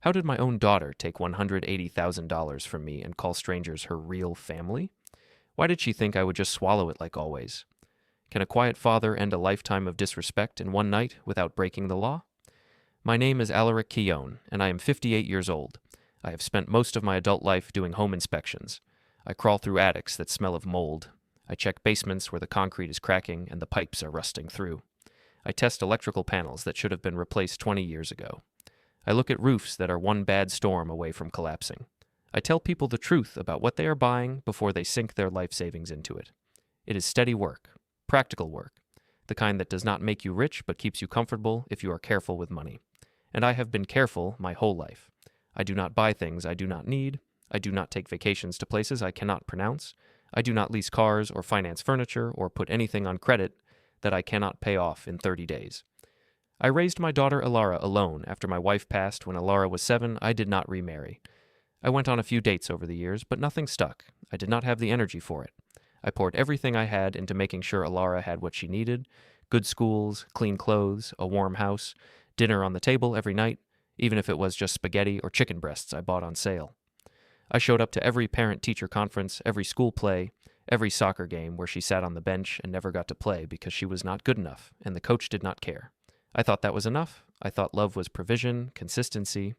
How did my own daughter take $180,000 from me and call strangers her real family? Why did she think I would just swallow it like always? Can a quiet father end a lifetime of disrespect in one night without breaking the law? My name is Alaric Keown, and I am 58 years old. I have spent most of my adult life doing home inspections. I crawl through attics that smell of mold. I check basements where the concrete is cracking and the pipes are rusting through. I test electrical panels that should have been replaced 20 years ago. I look at roofs that are one bad storm away from collapsing. I tell people the truth about what they are buying before they sink their life savings into it. It is steady work, practical work, the kind that does not make you rich but keeps you comfortable if you are careful with money. And I have been careful my whole life. I do not buy things I do not need. I do not take vacations to places I cannot pronounce. I do not lease cars or finance furniture or put anything on credit that I cannot pay off in 30 days. I raised my daughter Alara alone after my wife passed when Alara was 7. I did not remarry. I went on a few dates over the years, but nothing stuck. I did not have the energy for it. I poured everything I had into making sure Alara had what she needed: good schools, clean clothes, a warm house, dinner on the table every night, even if it was just spaghetti or chicken breasts I bought on sale. I showed up to every parent-teacher conference, every school play, every soccer game where she sat on the bench and never got to play because she was not good enough and the coach did not care. I thought that was enough. I thought love was provision, consistency,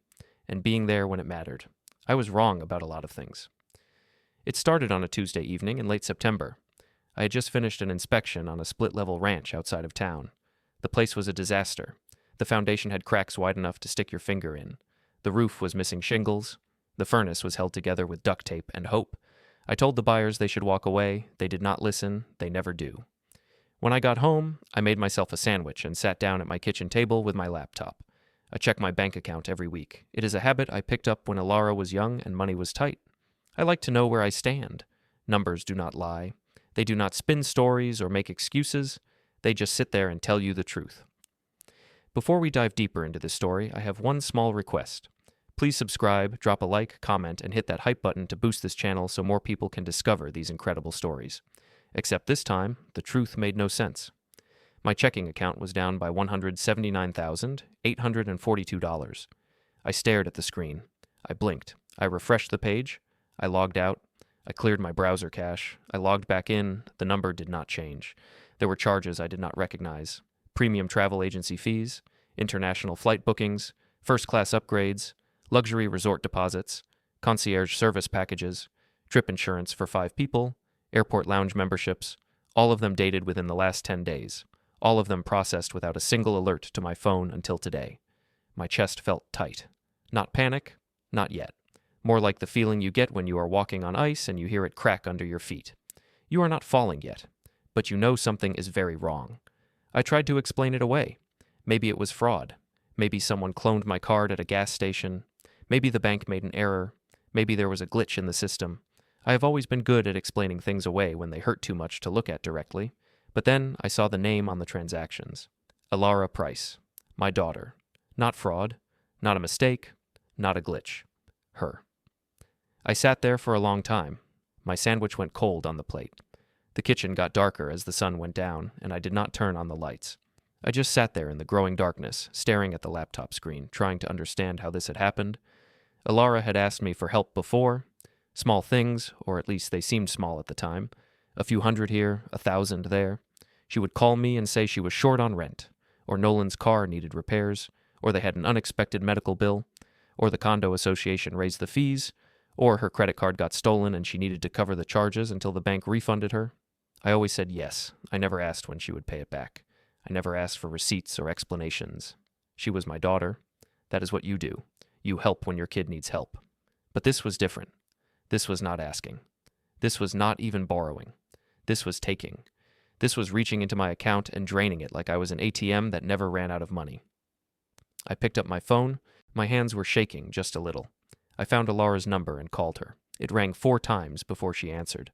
and being there when it mattered. I was wrong about a lot of things. It started on a Tuesday evening in late September. I had just finished an inspection on a split-level ranch outside of town. The place was a disaster. The foundation had cracks wide enough to stick your finger in. The roof was missing shingles. The furnace was held together with duct tape and hope. I told the buyers they should walk away. They did not listen. They never do. When I got home, I made myself a sandwich and sat down at my kitchen table with my laptop. I check my bank account every week. It is a habit I picked up when Alara was young and money was tight. I like to know where I stand. Numbers do not lie. They do not spin stories or make excuses. They just sit there and tell you the truth. Before we dive deeper into this story, I have one small request. Please subscribe, drop a like, comment, and hit that hype button to boost this channel so more people can discover these incredible stories. Except this time, the truth made no sense. My checking account was down by $179,842. I stared at the screen. I blinked. I refreshed the page. I logged out. I cleared my browser cache. I logged back in. The number did not change. There were charges I did not recognize: premium travel agency fees, international flight bookings, first-class upgrades, luxury resort deposits, concierge service packages, trip insurance for 5 people, airport lounge memberships, all of them dated within the last 10 days, all of them processed without a single alert to my phone until today. My chest felt tight. Not panic, not yet. More like the feeling you get when you are walking on ice and you hear it crack under your feet. You are not falling yet, but you know something is very wrong. I tried to explain it away. Maybe it was fraud. Maybe someone cloned my card at a gas station. Maybe the bank made an error. Maybe there was a glitch in the system. I have always been good at explaining things away when they hurt too much to look at directly. But then I saw the name on the transactions. Alara Price. My daughter. Not fraud. Not a mistake. Not a glitch. Her. I sat there for a long time. My sandwich went cold on the plate. The kitchen got darker as the sun went down, and I did not turn on the lights. I just sat there in the growing darkness, staring at the laptop screen, trying to understand how this had happened. Alara had asked me for help before. Small things, or at least they seemed small at the time. A few hundred here, 1,000 there. She would call me and say she was short on rent, or Nolan's car needed repairs, or they had an unexpected medical bill, or the condo association raised the fees, or her credit card got stolen and she needed to cover the charges until the bank refunded her. I always said yes. I never asked when she would pay it back. I never asked for receipts or explanations. She was my daughter. That is what you do. You help when your kid needs help. But this was different. This was not asking. This was not even borrowing. This was taking. This was reaching into my account and draining it like I was an ATM that never ran out of money. I picked up my phone. My hands were shaking just a little. I found Alara's number and called her. It rang 4 times before she answered.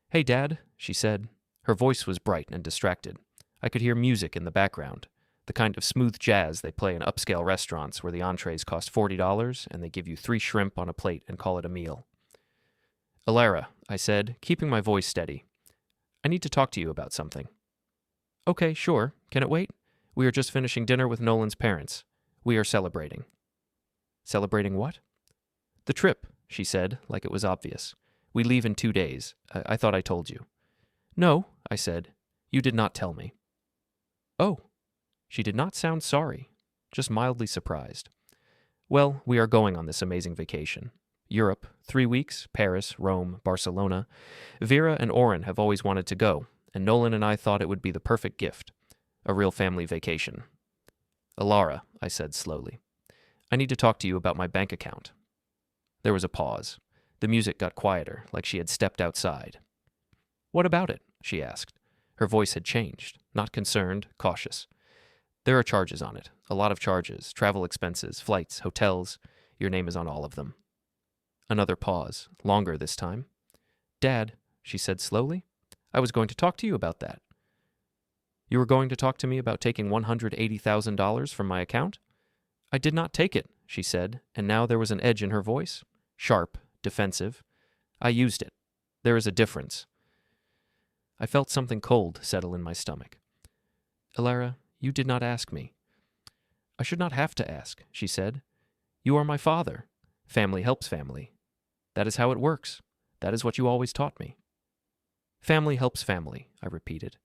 "Hey, Dad," she said. Her voice was bright and distracted. I could hear music in the background, the kind of smooth jazz they play in upscale restaurants where the entrees cost $40 and they give you 3 shrimp on a plate and call it a meal. "Alara," I said, keeping my voice steady. "I need to talk to you about something." "Okay, sure. Can it wait? We are just finishing dinner with Nolan's parents. We are celebrating." Celebrating what? The trip, she said, like it was obvious. We leave in 2 days. I thought I told you. No, I said. You did not tell me. Oh. She did not sound sorry, just mildly surprised. Well, we are going on this amazing vacation. Europe, 3 weeks, Paris, Rome, Barcelona. Vera and Oren have always wanted to go, and Nolan and I thought it would be the perfect gift. A real family vacation. Alara, I said slowly, I need to talk to you about my bank account. There was a pause. The music got quieter, like she had stepped outside. What about it? She asked. Her voice had changed, not concerned, cautious. There are charges on it, a lot of charges, travel expenses, flights, hotels. Your name is on all of them. Another pause, longer this time. Dad, she said slowly, I was going to talk to you about that. You were going to talk to me about taking $180,000 from my account? I did not take it, she said, and now there was an edge in her voice, sharp, defensive. I used it. There is a difference. I felt something cold settle in my stomach. Alara, you did not ask me. I should not have to ask, she said. You are my father. Family helps family. That is how it works. That is what you always taught me. Family helps family, I repeated.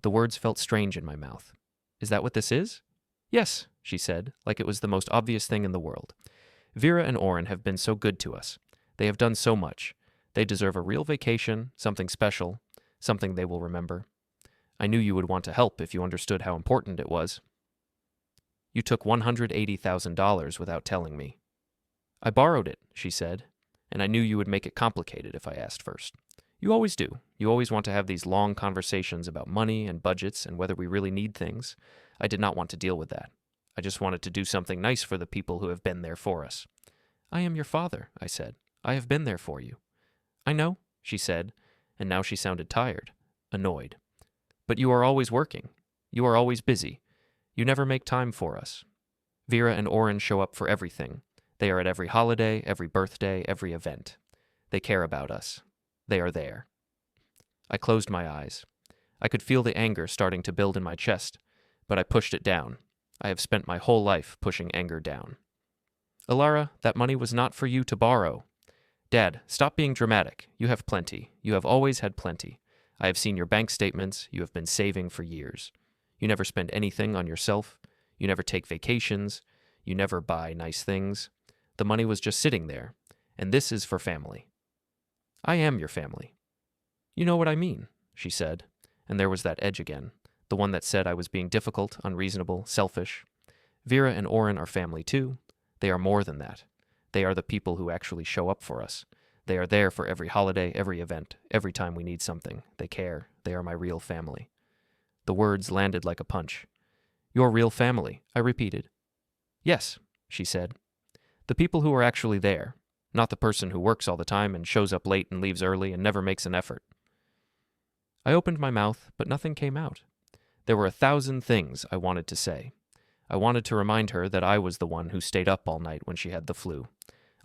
The words felt strange in my mouth. Is that what this is? Yes, she said, like it was the most obvious thing in the world. Vera and Oren have been so good to us. They have done so much. They deserve a real vacation, something special, something they will remember. I knew you would want to help if you understood how important it was. You took $180,000 without telling me. I borrowed it, she said, and I knew you would make it complicated if I asked first. You always do. You always want to have these long conversations about money and budgets and whether we really need things. I did not want to deal with that. I just wanted to do something nice for the people who have been there for us. I am your father, I said. I have been there for you. I know, she said, and now she sounded tired, annoyed. But you are always working. You are always busy. You never make time for us. Vera and Oren show up for everything. They are at every holiday, every birthday, every event. They care about us. They are there. I closed my eyes. I could feel the anger starting to build in my chest, but I pushed it down. I have spent my whole life pushing anger down. Alara, that money was not for you to borrow. Dad, stop being dramatic. You have plenty. You have always had plenty. I have seen your bank statements. You have been saving for years. You never spend anything on yourself. You never take vacations. You never buy nice things. The money was just sitting there, and this is for family. I am your family. You know what I mean, she said, and there was that edge again, the one that said I was being difficult, unreasonable, selfish. Vera and Oren are family too. They are more than that. They are the people who actually show up for us. They are there for every holiday, every event, every time we need something. They care. They are my real family. The words landed like a punch. Your real family, I repeated. Yes, she said. The people who are actually there, not the person who works all the time and shows up late and leaves early and never makes an effort. I opened my mouth, but nothing came out. There were 1,000 things I wanted to say. I wanted to remind her that I was the one who stayed up all night when she had the flu.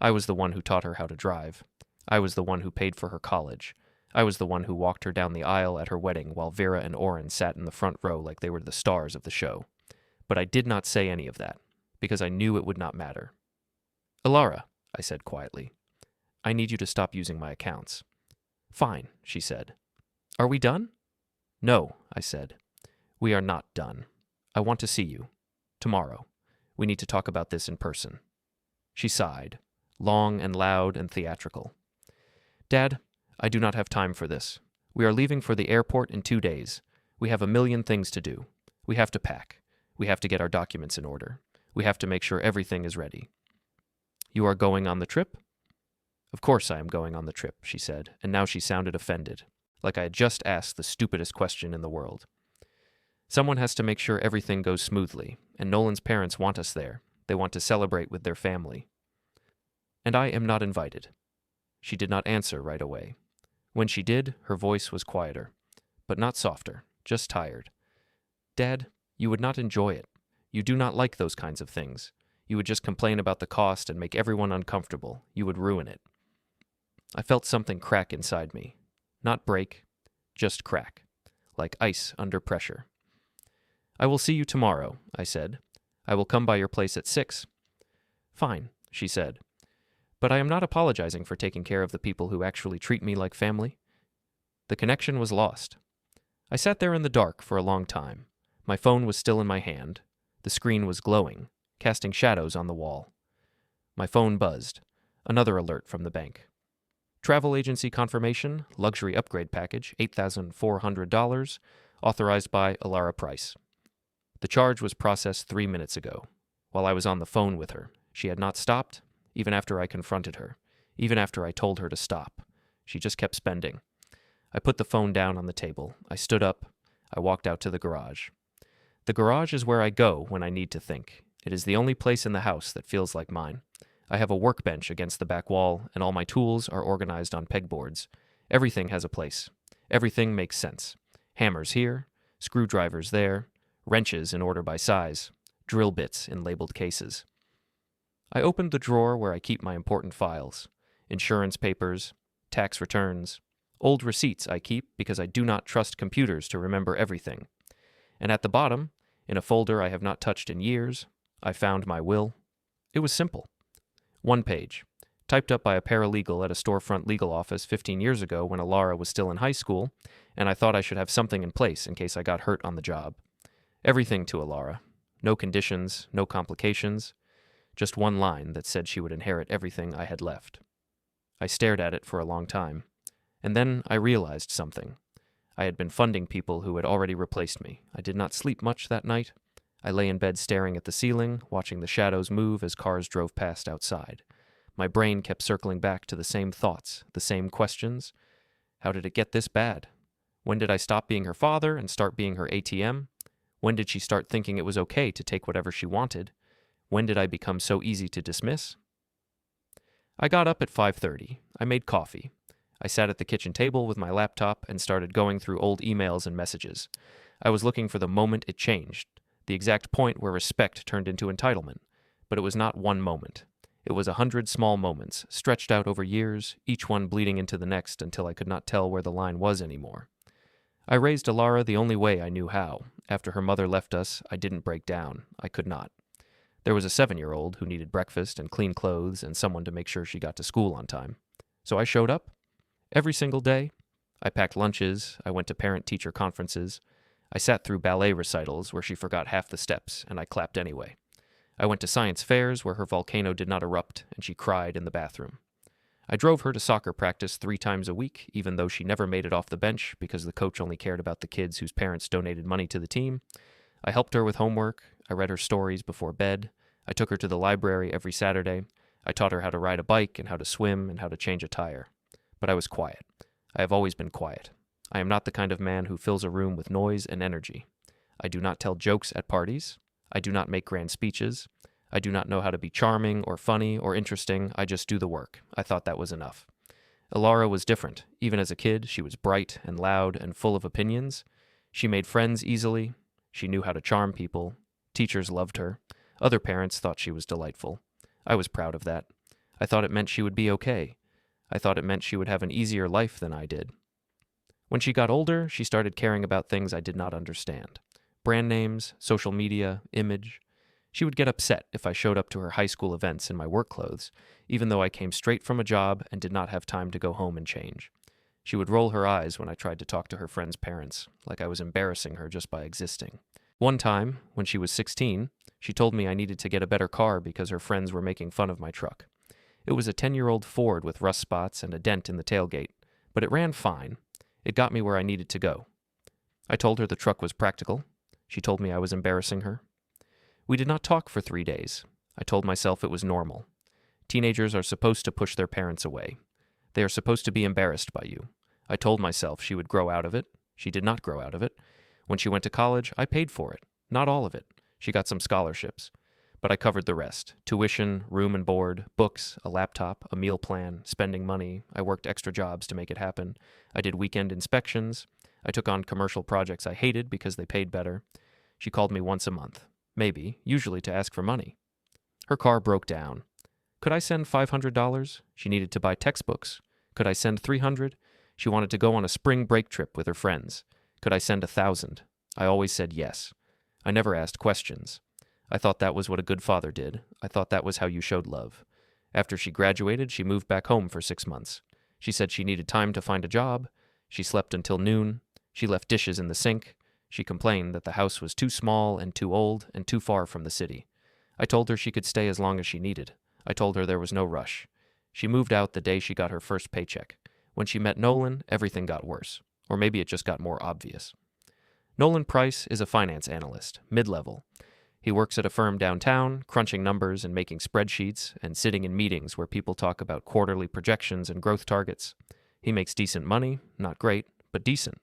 I was the one who taught her how to drive. I was the one who paid for her college. I was the one who walked her down the aisle at her wedding while Vera and Oren sat in the front row like they were the stars of the show. But I did not say any of that, because I knew it would not matter. Alara, I said quietly, I need you to stop using my accounts. Fine, she said. Are we done? No, I said. We are not done. I want to see you. Tomorrow. We need to talk about this in person. She sighed, long and loud and theatrical. Dad, I do not have time for this. We are leaving for the airport in 2 days. We have a million things to do. We have to pack. We have to get our documents in order. We have to make sure everything is ready. You are going on the trip? Of course I am going on the trip, she said, and now she sounded offended, like I had just asked the stupidest question in the world. Someone has to make sure everything goes smoothly, and Nolan's parents want us there. They want to celebrate with their family. And I am not invited. She did not answer right away. When she did, her voice was quieter, but not softer, just tired. Dad, you would not enjoy it. You do not like those kinds of things. You would just complain about the cost and make everyone uncomfortable. You would ruin it. I felt something crack inside me. Not break, just crack, like ice under pressure. I will see you tomorrow, I said. I will come by your place at 6. Fine, she said. But I am not apologizing for taking care of the people who actually treat me like family. The connection was lost. I sat there in the dark for a long time. My phone was still in my hand. The screen was glowing, casting shadows on the wall. My phone buzzed. Another alert from the bank. Travel agency confirmation, luxury upgrade package, $8,400, authorized by Alara Price. The charge was processed 3 minutes ago. While I was on the phone with her, she had not stopped, even after I confronted her, even after I told her to stop. She just kept spending. I put the phone down on the table. I stood up. I walked out to the garage. The garage is where I go when I need to think. It is the only place in the house that feels like mine. I have a workbench against the back wall, and all my tools are organized on pegboards. Everything has a place. Everything makes sense. Hammers here, screwdrivers there, wrenches in order by size, drill bits in labeled cases. I opened the drawer where I keep my important files. Insurance papers, tax returns, old receipts I keep because I do not trust computers to remember everything. And at the bottom, in a folder I have not touched in years, I found my will. It was simple. 1 page, typed up by a paralegal at a storefront legal office 15 years ago when Alara was still in high school, and I thought I should have something in place in case I got hurt on the job. Everything to Alara. No conditions, no complications. Just one line that said she would inherit everything I had left. I stared at it for a long time, and then I realized something. I had been funding people who had already replaced me. I did not sleep much that night. I lay in bed staring at the ceiling, watching the shadows move as cars drove past outside. My brain kept circling back to the same thoughts, the same questions. How did it get this bad? When did I stop being her father and start being her ATM? When did she start thinking it was okay to take whatever she wanted? When did I become so easy to dismiss? I got up at 5:30. I made coffee. I sat at the kitchen table with my laptop and started going through old emails and messages. I was looking for the moment it changed, the exact point where respect turned into entitlement. But it was not one moment. It was 100 small moments, stretched out over years, each one bleeding into the next until I could not tell where the line was anymore. I raised Alara the only way I knew how. After her mother left us, I didn't break down. I could not. There was a 7-year-old who needed breakfast and clean clothes and someone to make sure she got to school on time. So I showed up. Every single day. I packed lunches. I went to parent-teacher conferences. I sat through ballet recitals where she forgot half the steps, and I clapped anyway. I went to science fairs where her volcano did not erupt, and she cried in the bathroom. I drove her to soccer practice 3 times a week, even though she never made it off the bench because the coach only cared about the kids whose parents donated money to the team. I helped her with homework. I read her stories before bed. I took her to the library every Saturday. I taught her how to ride a bike and how to swim and how to change a tire. But I was quiet. I have always been quiet. I am not the kind of man who fills a room with noise and energy. I do not tell jokes at parties. I do not make grand speeches. I do not know how to be charming or funny or interesting. I just do the work. I thought that was enough. Alara was different. Even as a kid, she was bright and loud and full of opinions. She made friends easily. She knew how to charm people. Teachers loved her. Other parents thought she was delightful. I was proud of that. I thought it meant she would be okay. I thought it meant she would have an easier life than I did. When she got older, she started caring about things I did not understand. Brand names, social media, image. She would get upset if I showed up to her high school events in my work clothes, even though I came straight from a job and did not have time to go home and change. She would roll her eyes when I tried to talk to her friends' parents, like I was embarrassing her just by existing. One time, when she was 16, she told me I needed to get a better car because her friends were making fun of my truck. It was a 10-year-old Ford with rust spots and a dent in the tailgate, but it ran fine. It got me where I needed to go. I told her the truck was practical. She told me I was embarrassing her. We did not talk for 3 days. I told myself it was normal. Teenagers are supposed to push their parents away. They are supposed to be embarrassed by you. I told myself she would grow out of it. She did not grow out of it. When she went to college, I paid for it. Not all of it. She got some scholarships. But I covered the rest. Tuition, room and board, books, a laptop, a meal plan, spending money. I worked extra jobs to make it happen. I did weekend inspections. I took on commercial projects I hated because they paid better. She called me once a month. Maybe, usually to ask for money. Her car broke down. Could I send $500? She needed to buy textbooks. Could I send $300? She wanted to go on a spring break trip with her friends. Could I send $1,000? I always said yes. I never asked questions. I thought that was what a good father did. I thought that was how you showed love. After she graduated, she moved back home for 6 months. She said she needed time to find a job. She slept until noon. She left dishes in the sink. She complained that the house was too small and too old and too far from the city. I told her she could stay as long as she needed. I told her there was no rush. She moved out the day she got her first paycheck. When she met Nolan, everything got worse. Or maybe it just got more obvious. Nolan Price is a finance analyst, mid-level. He works at a firm downtown, crunching numbers and making spreadsheets and sitting in meetings where people talk about quarterly projections and growth targets. He makes decent money, not great, but decent.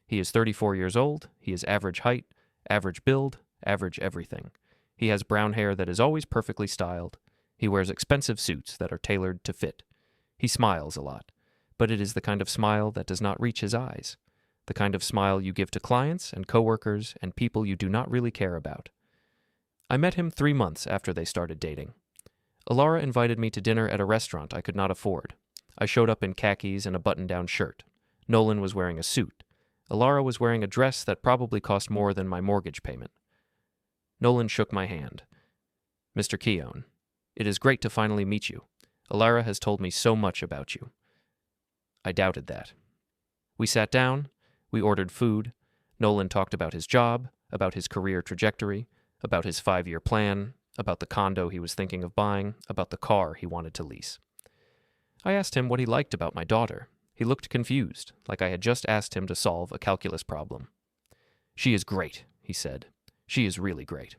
He is 34 years old, he is average height, average build, average everything. He has brown hair that is always perfectly styled. He wears expensive suits that are tailored to fit. He smiles a lot, but it is the kind of smile that does not reach his eyes. The kind of smile you give to clients and coworkers and people you do not really care about. I met him 3 months after they started dating. Alara invited me to dinner at a restaurant I could not afford. I showed up in khakis and a button-down shirt. Nolan was wearing a suit. Alara was wearing a dress that probably cost more than my mortgage payment. Nolan shook my hand. "Mr. Keown, it is great to finally meet you. Alara has told me so much about you." I doubted that. We sat down. We ordered food. Nolan talked about his job, about his career trajectory, about his 5-year plan, about the condo he was thinking of buying, about the car he wanted to lease. I asked him what he liked about my daughter. He looked confused, like I had just asked him to solve a calculus problem. "She is great," he said. "She is really great."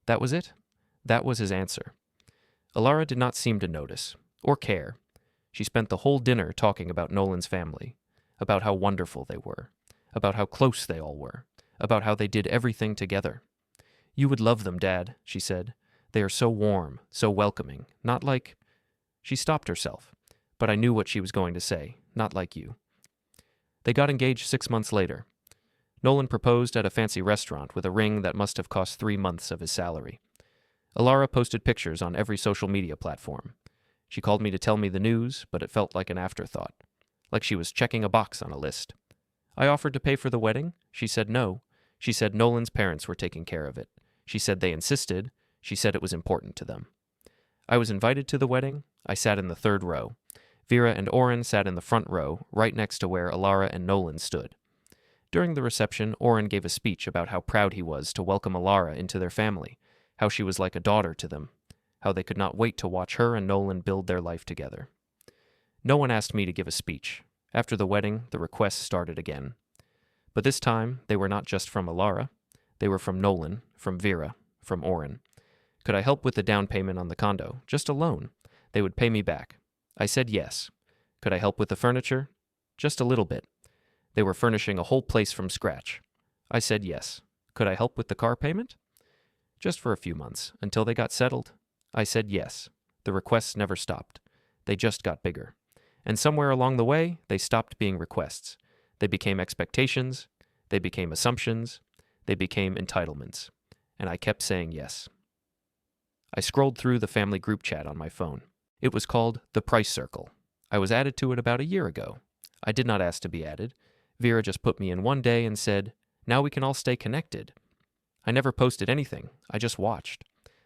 That was it. That was his answer. Alara did not seem to notice, or care. She spent the whole dinner talking about Nolan's family, about how wonderful they were, about how close they all were, about how they did everything together. "You would love them, Dad," she said. "They are so warm, so welcoming, not like—" She stopped herself, but I knew what she was going to say, "Not like you." They got engaged 6 months later. Nolan proposed at a fancy restaurant with a ring that must have cost 3 months of his salary. Alara posted pictures on every social media platform. She called me to tell me the news, but it felt like an afterthought, like she was checking a box on a list. I offered to pay for the wedding. She said no. She said Nolan's parents were taking care of it. She said they insisted. She said it was important to them. I was invited to the wedding. I sat in the 3rd row. Vera and Oren sat in the front row, right next to where Alara and Nolan stood. During the reception, Oren gave a speech about how proud he was to welcome Alara into their family, how she was like a daughter to them, how they could not wait to watch her and Nolan build their life together. No one asked me to give a speech. After the wedding, the requests started again. But this time, they were not just from Alara. They were from Nolan, from Vera, from Oren. Could I help with the down payment on the condo? Just a loan. They would pay me back. I said yes. Could I help with the furniture? Just a little bit. They were furnishing a whole place from scratch. I said yes. Could I help with the car payment? Just for a few months, until they got settled. I said yes. The requests never stopped. They just got bigger. And somewhere along the way, they stopped being requests. They became expectations. They became assumptions. They became entitlements. And I kept saying yes. I scrolled through the family group chat on my phone. It was called The Price Circle. I was added to it about a year ago. I did not ask to be added. Vera just put me in one day and said, "Now we can all stay connected." I never posted anything. I just watched.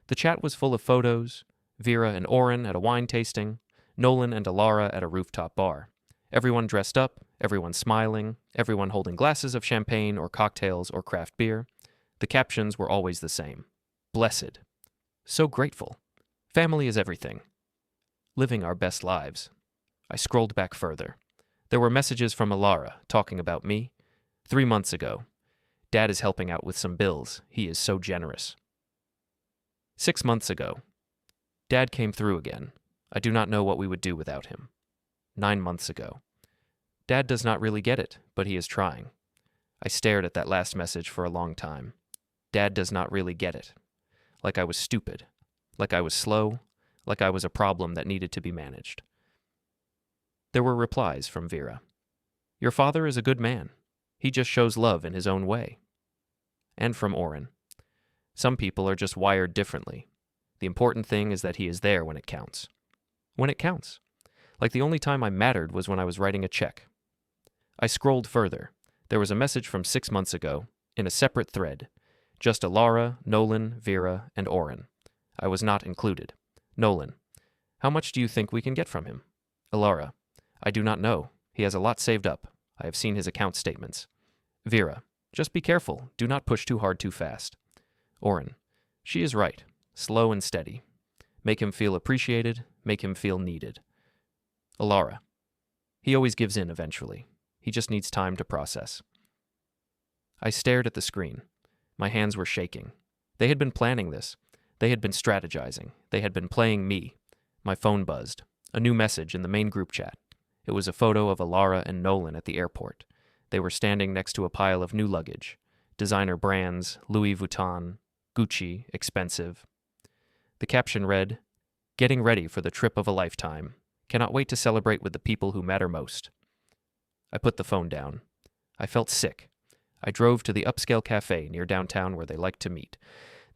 The chat was full of photos. Vera and Oren at a wine tasting. Nolan and Alara at a rooftop bar. Everyone dressed up, everyone smiling, everyone holding glasses of champagne or cocktails or craft beer. The captions were always the same. Blessed. So grateful. Family is everything. Living our best lives. I scrolled back further. There were messages from Alara talking about me. 3 months ago. Dad is helping out with some bills. He is so generous. 6 months ago. Dad came through again. I do not know what we would do without him. 9 months ago. Dad does not really get it, but he is trying. I stared at that last message for a long time. Dad does not really get it. Like I was stupid. Like I was slow. Like I was a problem that needed to be managed. There were replies from Vera. Your father is a good man. He just shows love in his own way. And from Oren. Some people are just wired differently. The important thing is that he is there when it counts. When it counts. Like the only time I mattered was when I was writing a check. I scrolled further. There was a message from 6 months ago, in a separate thread. Just Alara, Nolan, Vera, and Oren. I was not included. Nolan. How much do you think we can get from him? Alara: I do not know. He has a lot saved up. I have seen his account statements. Vera: Just be careful. Do not push too hard too fast. Oren: She is right. Slow and steady. Make him feel appreciated. Make him feel needed. Alara: He always gives in eventually. He just needs time to process. I stared at the screen. My hands were shaking. They had been planning this. They had been strategizing. They had been playing me. My phone buzzed. A new message in the main group chat. It was a photo of Alara and Nolan at the airport. They were standing next to a pile of new luggage. Designer brands, Louis Vuitton, Gucci, expensive. The caption read, Getting ready for the trip of a lifetime. Cannot wait to celebrate with the people who matter most. I put the phone down. I felt sick. I drove to the upscale cafe near downtown where they liked to meet,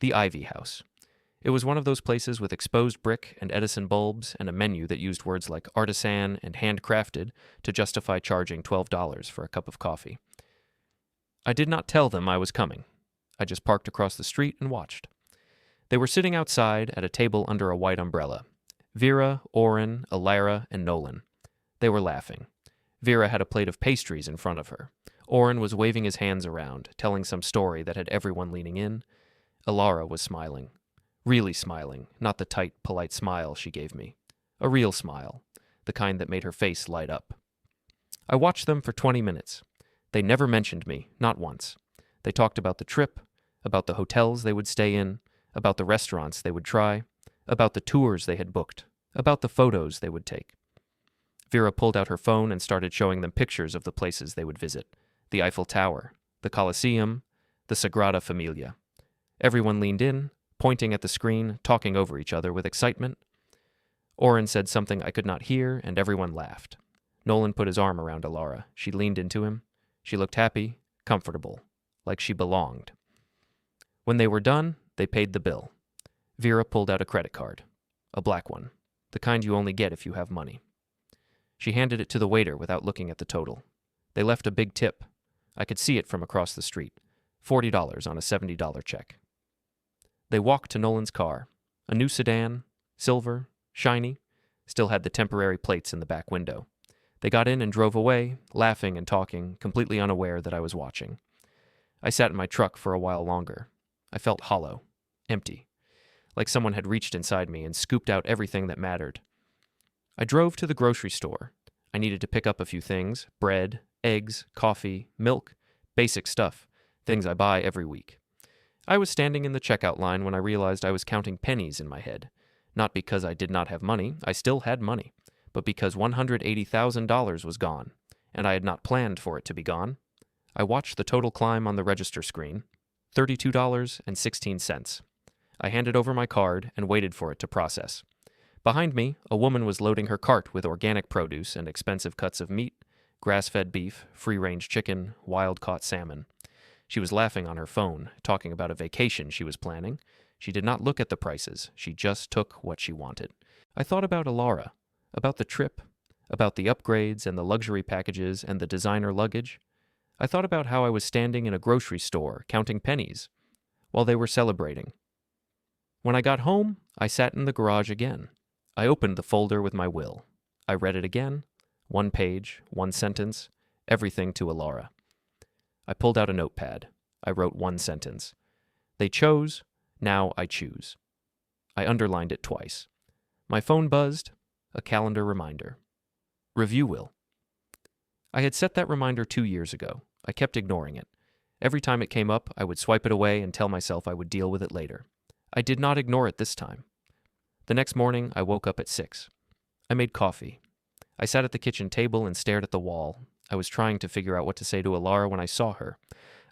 the Ivy House. It was one of those places with exposed brick and Edison bulbs and a menu that used words like artisan and handcrafted to justify charging $12 for a cup of coffee. I did not tell them I was coming. I just parked across the street and watched. They were sitting outside at a table under a white umbrella. Vera, Oren, Alara, and Nolan. They were laughing. Vera had a plate of pastries in front of her. Oren was waving his hands around, telling some story that had everyone leaning in. Alara was smiling. Really smiling, not the tight, polite smile she gave me. A real smile, the kind that made her face light up. I watched them for 20 minutes. They never mentioned me, not once. They talked about the trip, about the hotels they would stay in, about the restaurants they would try, about the tours they had booked, about the photos they would take. Vera pulled out her phone and started showing them pictures of the places they would visit. The Eiffel Tower, the Colosseum, the Sagrada Familia. Everyone leaned in, pointing at the screen, talking over each other with excitement. Oren said something I could not hear, and everyone laughed. Nolan put his arm around Alara. She leaned into him. She looked happy, comfortable, like she belonged. When they were done, they paid the bill. Vera pulled out a credit card, a black one, the kind you only get if you have money. She handed it to the waiter without looking at the total. They left a big tip. I could see it from across the street. $40 on a $70 check. They walked to Nolan's car, a new sedan, silver, shiny, still had the temporary plates in the back window. They got in and drove away, laughing and talking, completely unaware that I was watching. I sat in my truck for a while longer. I felt hollow, empty, like someone had reached inside me and scooped out everything that mattered. I drove to the grocery store. I needed to pick up a few things: bread, eggs, coffee, milk, basic stuff, things I buy every week. I was standing in the checkout line when I realized I was counting pennies in my head. Not because I did not have money, I still had money, but because $180,000 was gone, and I had not planned for it to be gone. I watched the total climb on the register screen, $32.16. I handed over my card and waited for it to process. Behind me, a woman was loading her cart with organic produce and expensive cuts of meat, grass-fed beef, free-range chicken, wild-caught salmon. She was laughing on her phone, talking about a vacation she was planning. She did not look at the prices. She just took what she wanted. I thought about Alara, about the trip, about the upgrades and the luxury packages and the designer luggage. I thought about how I was standing in a grocery store counting pennies while they were celebrating. When I got home, I sat in the garage again. I opened the folder with my will. I read it again. One page, one sentence, everything to Alara. I pulled out a notepad. I wrote one sentence. They chose, now I choose. I underlined it twice. My phone buzzed, a calendar reminder. Review will. I had set that reminder 2 years ago. I kept ignoring it. Every time it came up, I would swipe it away and tell myself I would deal with it later. I did not ignore it this time. The next morning, I woke up at 6. I made coffee. I sat at the kitchen table and stared at the wall. I was trying to figure out what to say to Alara when I saw her.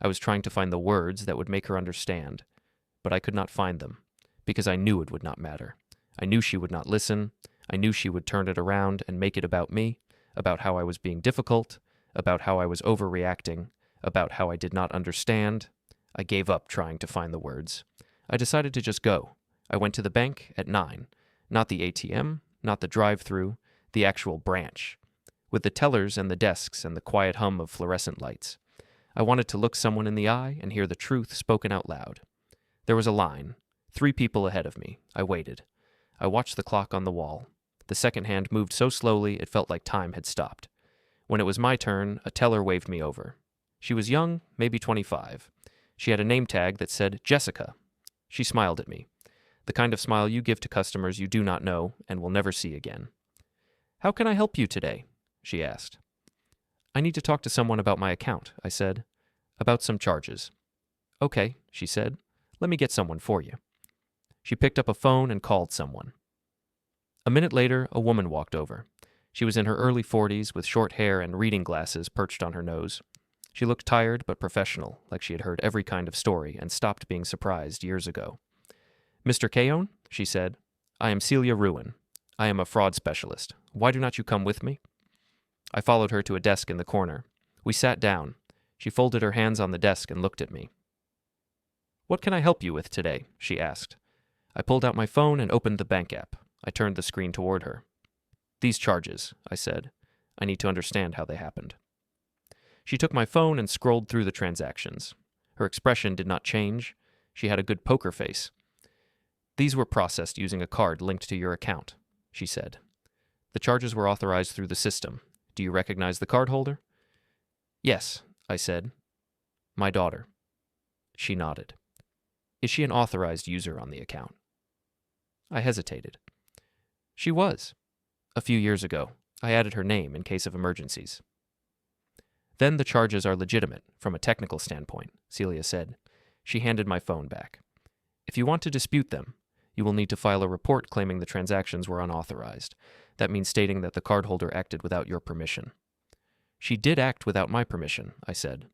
I was trying to find the words that would make her understand. But I could not find them, because I knew it would not matter. I knew she would not listen. I knew she would turn it around and make it about me, about how I was being difficult, about how I was overreacting, about how I did not understand. I gave up trying to find the words. I decided to just go. I went to the bank at 9. Not the ATM, not the drive-thru, the actual branch, with the tellers and the desks and the quiet hum of fluorescent lights. I wanted to look someone in the eye and hear the truth spoken out loud. There was a line. 3 people ahead of me. I waited. I watched the clock on the wall. The second hand moved so slowly it felt like time had stopped. When it was my turn, a teller waved me over. She was young, maybe 25. She had a name tag that said Jessica. She smiled at me, the kind of smile you give to customers you do not know and will never see again. "How can I help you today?" she asked. "I need to talk to someone about my account," I said. "About some charges." "Okay," she said. "Let me get someone for you." She picked up a phone and called someone. A minute later, a woman walked over. She was in her early 40s with short hair and reading glasses perched on her nose. She looked tired but professional, like she had heard every kind of story and stopped being surprised years ago. "Mr. Keown," she said, "I am Celia Ruin. I am a fraud specialist. Why do not you come with me?" I followed her to a desk in the corner. We sat down. She folded her hands on the desk and looked at me. "What can I help you with today?" she asked. I pulled out my phone and opened the bank app. I turned the screen toward her. "These charges," I said. "I need to understand how they happened." She took my phone and scrolled through the transactions. Her expression did not change. She had a good poker face. "These were processed using a card linked to your account," she said. "The charges were authorized through the system. Do you recognize the cardholder?" "Yes," I said. "My daughter." She nodded. "Is she an authorized user on the account?" I hesitated. She was. A few years ago, I added her name in case of emergencies. "Then the charges are legitimate, from a technical standpoint," Celia said. She handed my phone back. "If you want to dispute them, you will need to file a report claiming the transactions were unauthorized. That means stating that the cardholder acted without your permission." "She did act without my permission," I said.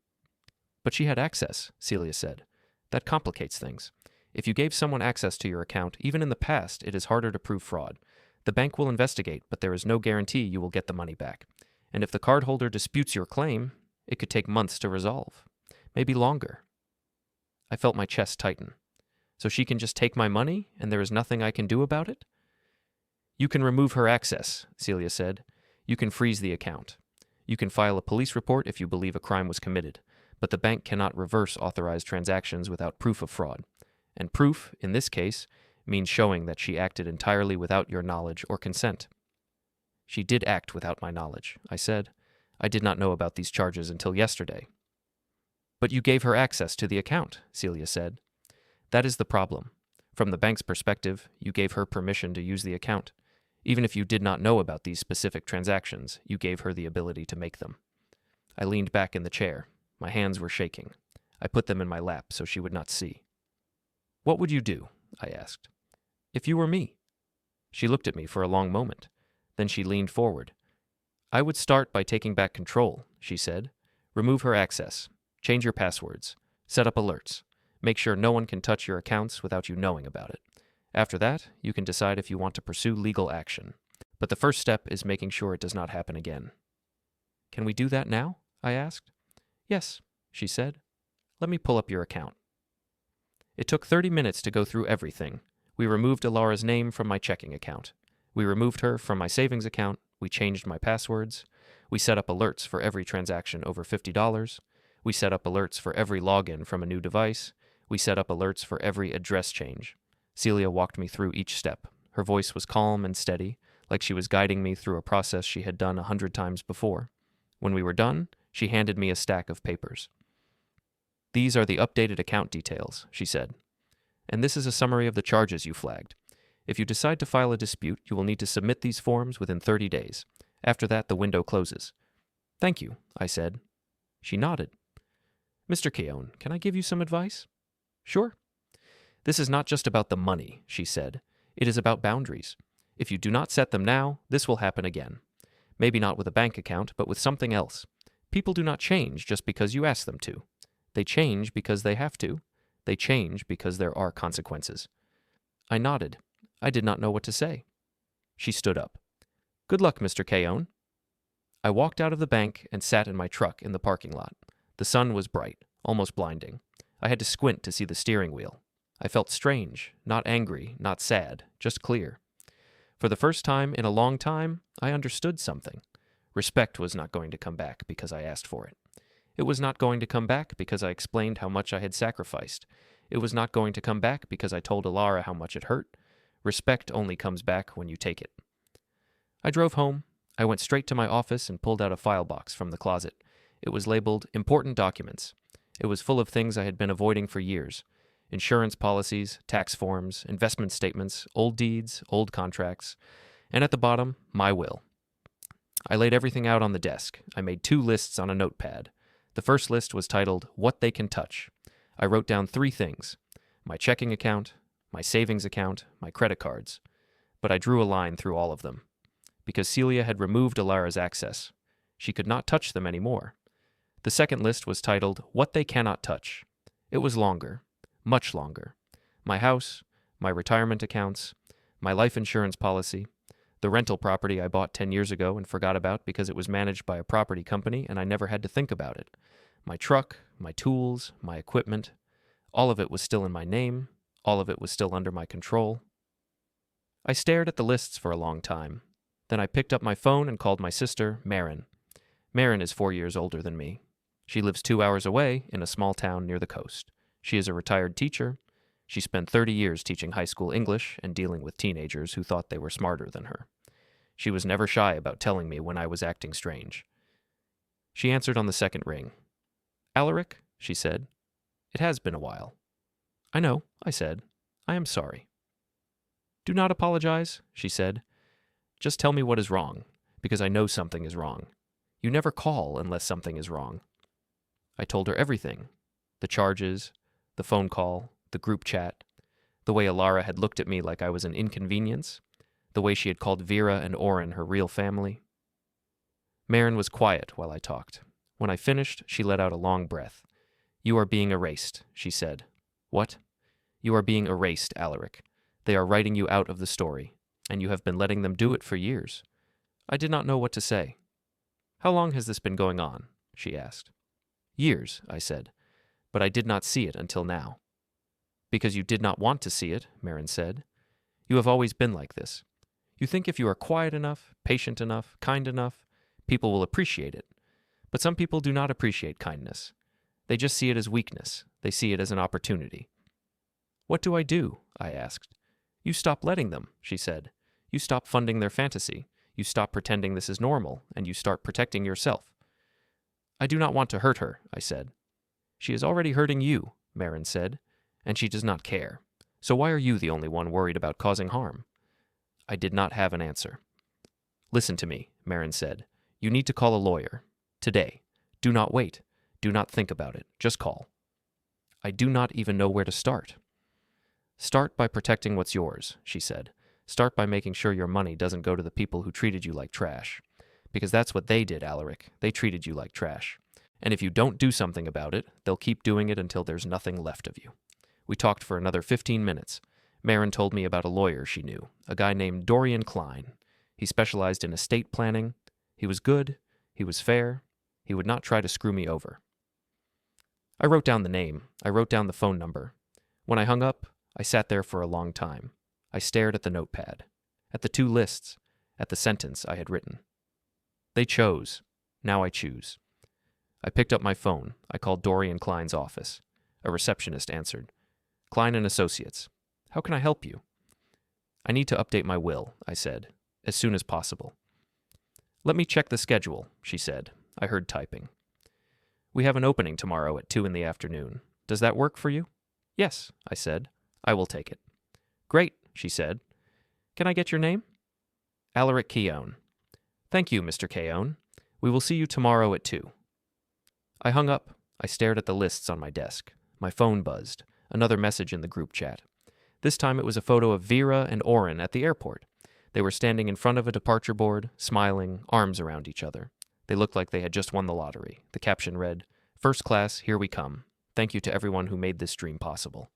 "But she had access," Celia said. "That complicates things. If you gave someone access to your account, even in the past, it is harder to prove fraud. The bank will investigate, but there is no guarantee you will get the money back. And if the cardholder disputes your claim, it could take months to resolve. Maybe longer." I felt my chest tighten. "So she can just take my money, and there is nothing I can do about it?" "You can remove her access," Celia said. "You can freeze the account. You can file a police report if you believe a crime was committed, but the bank cannot reverse authorized transactions without proof of fraud. And proof, in this case, means showing that she acted entirely without your knowledge or consent." "She did act without my knowledge," I said. "I did not know about these charges until yesterday." "But you gave her access to the account," Celia said. "That is the problem. From the bank's perspective, you gave her permission to use the account. Even if you did not know about these specific transactions, you gave her the ability to make them." I leaned back in the chair. My hands were shaking. I put them in my lap so she would not see. "What would you do?" I asked. "If you were me?" She looked at me for a long moment. Then she leaned forward. "I would start by taking back control," she said. "Remove her access. Change your passwords. Set up alerts. Make sure no one can touch your accounts without you knowing about it. After that, you can decide if you want to pursue legal action. But the first step is making sure it does not happen again." "Can we do that now?" I asked. "Yes," she said. "Let me pull up your account." It took 30 minutes to go through everything. We removed Alara's name from my checking account. We removed her from my savings account. We changed my passwords. We set up alerts for every transaction over $50. We set up alerts for every login from a new device. We set up alerts for every address change. Celia walked me through each step. Her voice was calm and steady, like she was guiding me through a process she had done 100 times before. When we were done, she handed me a stack of papers. "These are the updated account details," she said. "And this is a summary of the charges you flagged. If you decide to file a dispute, you will need to submit these forms within 30 days. After that, the window closes." "Thank you," I said. She nodded. "Mr. Keown, can I give you some advice?" "Sure." "This is not just about the money," she said. "It is about boundaries. If you do not set them now, this will happen again. Maybe not with a bank account, but with something else. People do not change just because you ask them to. They change because they have to. They change because there are consequences." I nodded. I did not know what to say. She stood up. "Good luck, Mr. Keown." I walked out of the bank and sat in my truck in the parking lot. The sun was bright, almost blinding. I had to squint to see the steering wheel. I felt strange, not angry, not sad, just clear. For the first time in a long time, I understood something. Respect was not going to come back because I asked for it. It was not going to come back because I explained how much I had sacrificed. It was not going to come back because I told Alara how much it hurt. Respect only comes back when you take it. I drove home. I went straight to my office and pulled out a file box from the closet. It was labeled Important Documents. It was full of things I had been avoiding for years. Insurance policies, tax forms, investment statements, old deeds, old contracts, and at the bottom, my will. I laid everything out on the desk. I made 2 lists on a notepad. The first list was titled, What They Can Touch. I wrote down 3 things: my checking account, my savings account, my credit cards. But I drew a line through all of them. Because Celia had removed Alara's access, she could not touch them anymore. The second list was titled, What They Cannot Touch. It was longer, much longer. My house, my retirement accounts, my life insurance policy, the rental property I bought 10 years ago and forgot about because it was managed by a property company and I never had to think about it. My truck, my tools, my equipment, all of it was still in my name, all of it was still under my control. I stared at the lists for a long time. Then I picked up my phone and called my sister, Marin. Marin is 4 years older than me. She lives 2 hours away in a small town near the coast. She is a retired teacher. She spent 30 years teaching high school English and dealing with teenagers who thought they were smarter than her. She was never shy about telling me when I was acting strange. She answered on the second ring. Alaric, she said, it has been a while. I know, I said. I am sorry. Do not apologize, she said. Just tell me what is wrong, because I know something is wrong. You never call unless something is wrong. I told her everything. The charges, the phone call, the group chat, the way Alara had looked at me like I was an inconvenience, the way she had called Vera and Oren her real family. Marin was quiet while I talked. When I finished, she let out a long breath. You are being erased, she said. What? You are being erased, Alaric. They are writing you out of the story, and you have been letting them do it for years. I did not know what to say. How long has this been going on? She asked. Years, I said, but I did not see it until now. Because you did not want to see it, Marin said. You have always been like this. You think if you are quiet enough, patient enough, kind enough, people will appreciate it. But some people do not appreciate kindness. They just see it as weakness. They see it as an opportunity. What do? I asked. You stop letting them, she said. You stop funding their fantasy. You stop pretending this is normal, and you start protecting yourself. I do not want to hurt her, I said. She is already hurting you, Marin said, and she does not care. So why are you the only one worried about causing harm? I did not have an answer. Listen to me, Marin said. You need to call a lawyer. Today. Do not wait. Do not think about it. Just call. I do not even know where to start. Start by protecting what's yours, she said. Start by making sure your money doesn't go to the people who treated you like trash. Because that's what they did, Alaric. They treated you like trash. And if you don't do something about it, they'll keep doing it until there's nothing left of you. We talked for another 15 minutes. Marin told me about a lawyer she knew, a guy named Dorian Klein. He specialized in estate planning. He was good. He was fair. He would not try to screw me over. I wrote down the name. I wrote down the phone number. When I hung up, I sat there for a long time. I stared at the notepad, at the 2 lists, at the sentence I had written. They chose. Now I choose. I picked up my phone. I called Dorian Klein's office. A receptionist answered. Klein and Associates. How can I help you? I need to update my will, I said, as soon as possible. Let me check the schedule, she said. I heard typing. We have an opening tomorrow at 2 p.m. Does that work for you? Yes, I said. I will take it. Great, she said. Can I get your name? Alaric Keown. Thank you, Mr. Keown. We will see you tomorrow at 2. I hung up. I stared at the lists on my desk. My phone buzzed. Another message in the group chat. This time it was a photo of Vera and Oren at the airport. They were standing in front of a departure board, smiling, arms around each other. They looked like they had just won the lottery. The caption read, First class, here we come. Thank you to everyone who made this dream possible.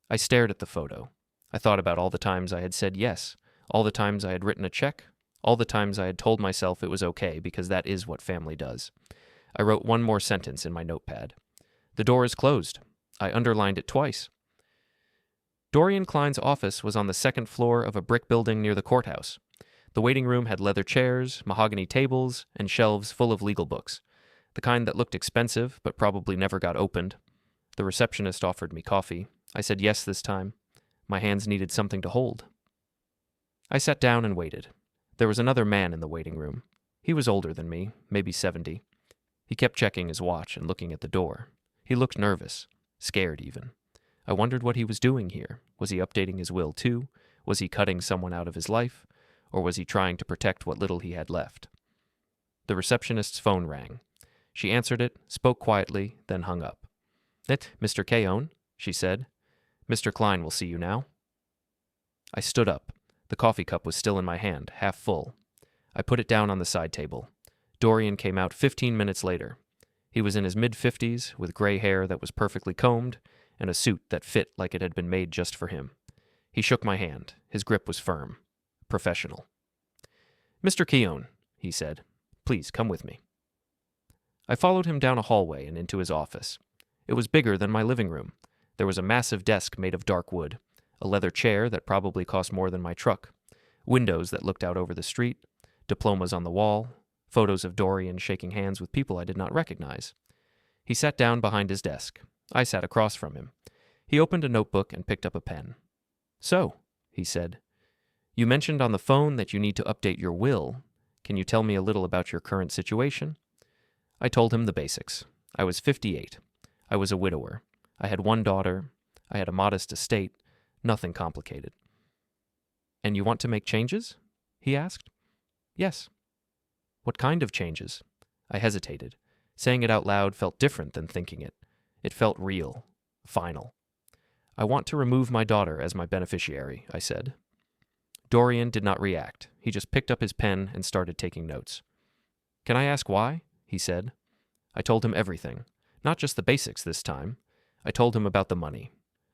I stared at the photo. I thought about all the times I had said yes, all the times I had written a check, all the times I had told myself it was okay because that is what family does. I wrote one more sentence in my notepad. The door is closed. I underlined it twice. Dorian Klein's office was on the 2nd floor of a brick building near the courthouse. The waiting room had leather chairs, mahogany tables, and shelves full of legal books, the kind that looked expensive but probably never got opened. The receptionist offered me coffee. I said yes this time. My hands needed something to hold. I sat down and waited. There was another man in the waiting room. He was older than me, maybe 70. He kept checking his watch and looking at the door. He looked nervous, scared even. I wondered what he was doing here. Was he updating his will too? Was he cutting someone out of his life? Or was he trying to protect what little he had left? The receptionist's phone rang. She answered it, spoke quietly, then hung up. Mr. Keown, she said. Mr. Klein will see you now. I stood up. The coffee cup was still in my hand, half full. I put it down on the side table. Dorian came out 15 minutes later. He was in his mid-50s, with gray hair that was perfectly combed, and a suit that fit like it had been made just for him. He shook my hand. His grip was firm. Professional. Mr. Keown, he said, please come with me. I followed him down a hallway and into his office. It was bigger than my living room. There was a massive desk made of dark wood, a leather chair that probably cost more than my truck, windows that looked out over the street, diplomas on the wall, photos of Dorian shaking hands with people I did not recognize. He sat down behind his desk. I sat across from him. He opened a notebook and picked up a pen. So, he said, you mentioned on the phone that you need to update your will. Can you tell me a little about your current situation? I told him the basics. I was 58. I was a widower. I had one daughter. I had a modest estate. Nothing complicated. And you want to make changes? He asked. Yes. What kind of changes? I hesitated. Saying it out loud felt different than thinking it. It felt real, final. I want to remove my daughter as my beneficiary, I said. Dorian did not react. He just picked up his pen and started taking notes. Can I ask why? He said. I told him everything. Not just the basics this time. I told him about the money.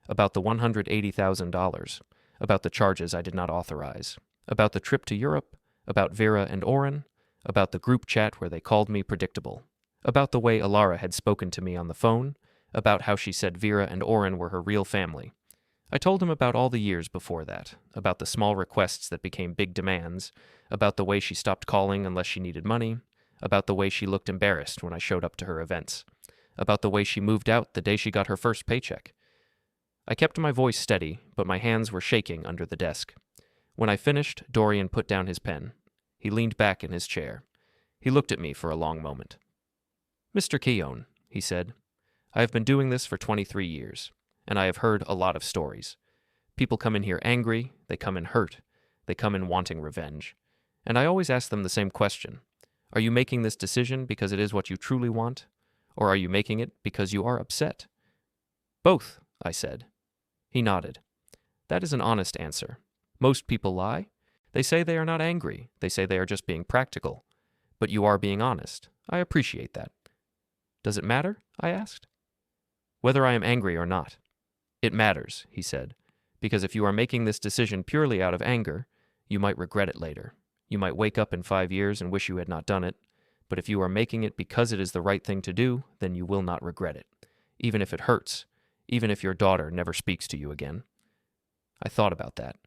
About the $180,000. About the charges I did not authorize. About the trip to Europe. About Vera and Oren. About the group chat where they called me predictable. About the way Alara had spoken to me on the phone. About how she said Vera and Oren were her real family. I told him about all the years before that, about the small requests that became big demands, about the way she stopped calling unless she needed money, about the way she looked embarrassed when I showed up to her events, about the way she moved out the day she got her first paycheck. I kept my voice steady, but my hands were shaking under the desk. When I finished, Dorian put down his pen. He leaned back in his chair. He looked at me for a long moment. Mr. Keown, he said, I have been doing this for 23 years. And I have heard a lot of stories. People come in here angry, they come in hurt, they come in wanting revenge. And I always ask them the same question. Are you making this decision because it is what you truly want? Or are you making it because you are upset? Both, I said. He nodded. That is an honest answer. Most people lie. They say they are not angry. They say they are just being practical. But you are being honest. I appreciate that. Does it matter? I asked. Whether I am angry or not. It matters, he said, because if you are making this decision purely out of anger, you might regret it later. You might wake up in 5 years and wish you had not done it, but if you are making it because it is the right thing to do, then you will not regret it, even if it hurts, even if your daughter never speaks to you again. I thought about that.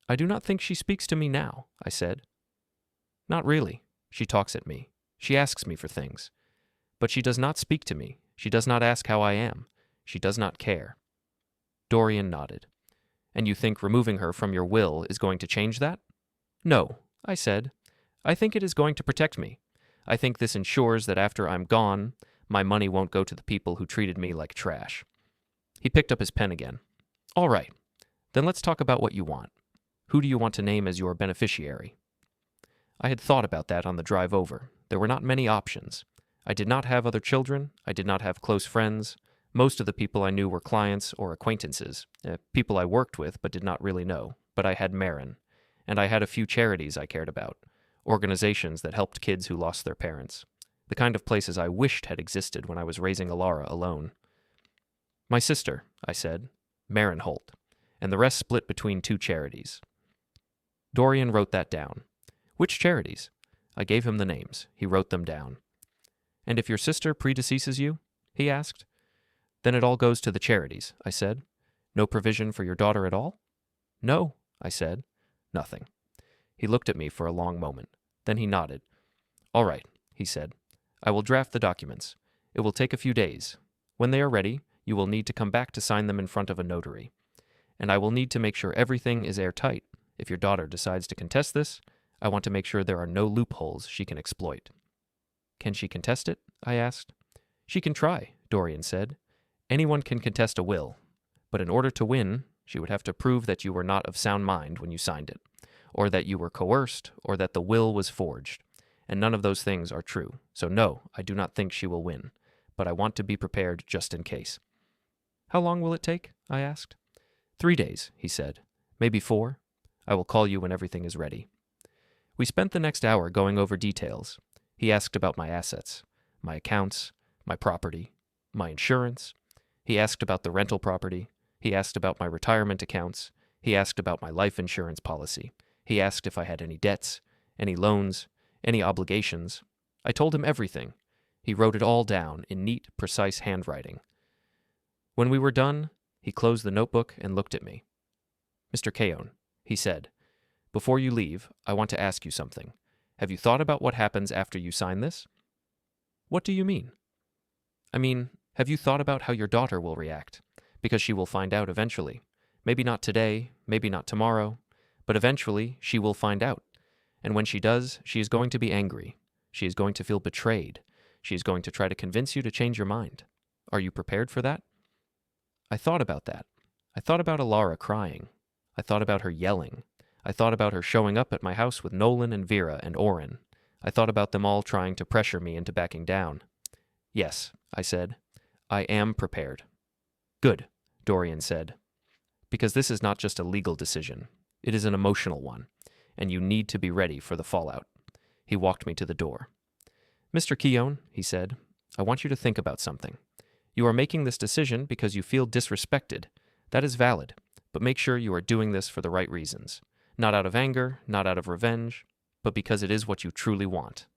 I do not think she speaks to me now, I said. Not really. She talks at me. She asks me for things. But she does not speak to me. She does not ask how I am. She does not care. Dorian nodded. And you think removing her from your will is going to change that? No, I said. I think it is going to protect me. I think this ensures that after I'm gone, my money won't go to the people who treated me like trash. He picked up his pen again. All right, then let's talk about what you want. Who do you want to name as your beneficiary? I had thought about that on the drive over. There were not many options. I did not have other children. I did not have close friends. Most of the people I knew were clients or acquaintances, people I worked with but did not really know. But I had Marin, and I had a few charities I cared about, organizations that helped kids who lost their parents, the kind of places I wished had existed when I was raising Alara alone. My sister, I said, Marin Holt, and the rest split between 2 charities. Dorian wrote that down. Which charities? I gave him the names. He wrote them down. And if your sister predeceases you? He asked. Then it all goes to the charities, I said. No provision for your daughter at all? No, I said. Nothing. He looked at me for a long moment. Then he nodded. All right, he said. I will draft the documents. It will take a few days. When they are ready, you will need to come back to sign them in front of a notary. And I will need to make sure everything is airtight. If your daughter decides to contest this, I want to make sure there are no loopholes she can exploit." "Can she contest it?" I asked. "She can try," Dorian said. "Anyone can contest a will. But in order to win, she would have to prove that you were not of sound mind when you signed it, or that you were coerced, or that the will was forged. And none of those things are true. So no, I do not think she will win. But I want to be prepared just in case." "How long will it take?" I asked. 3 days, he said. "Maybe 4. I will call you when everything is ready." We spent the next hour going over details. He asked about my assets, my accounts, my property, my insurance. He asked about the rental property. He asked about my retirement accounts. He asked about my life insurance policy. He asked if I had any debts, any loans, any obligations. I told him everything. He wrote it all down in neat, precise handwriting. When we were done, he closed the notebook and looked at me. "Mr. Keown," he said, "before you leave, I want to ask you something. Have you thought about what happens after you sign this?" "What do you mean?" "I mean, have you thought about how your daughter will react? Because she will find out eventually. Maybe not today, maybe not tomorrow, but eventually she will find out. And when she does, she is going to be angry. She is going to feel betrayed. She is going to try to convince you to change your mind. Are you prepared for that?" I thought about that. I thought about Alara crying. I thought about her yelling. I thought about her showing up at my house with Nolan and Vera and Oren. I thought about them all trying to pressure me into backing down. "Yes," I said. "I am prepared." "Good," Dorian said. "Because this is not just a legal decision. It is an emotional one, and you need to be ready for the fallout." He walked me to the door. "Mr. Keown," he said, "I want you to think about something. You are making this decision because you feel disrespected. That is valid, but make sure you are doing this for the right reasons. Not out of anger, not out of revenge, but because it is what you truly want."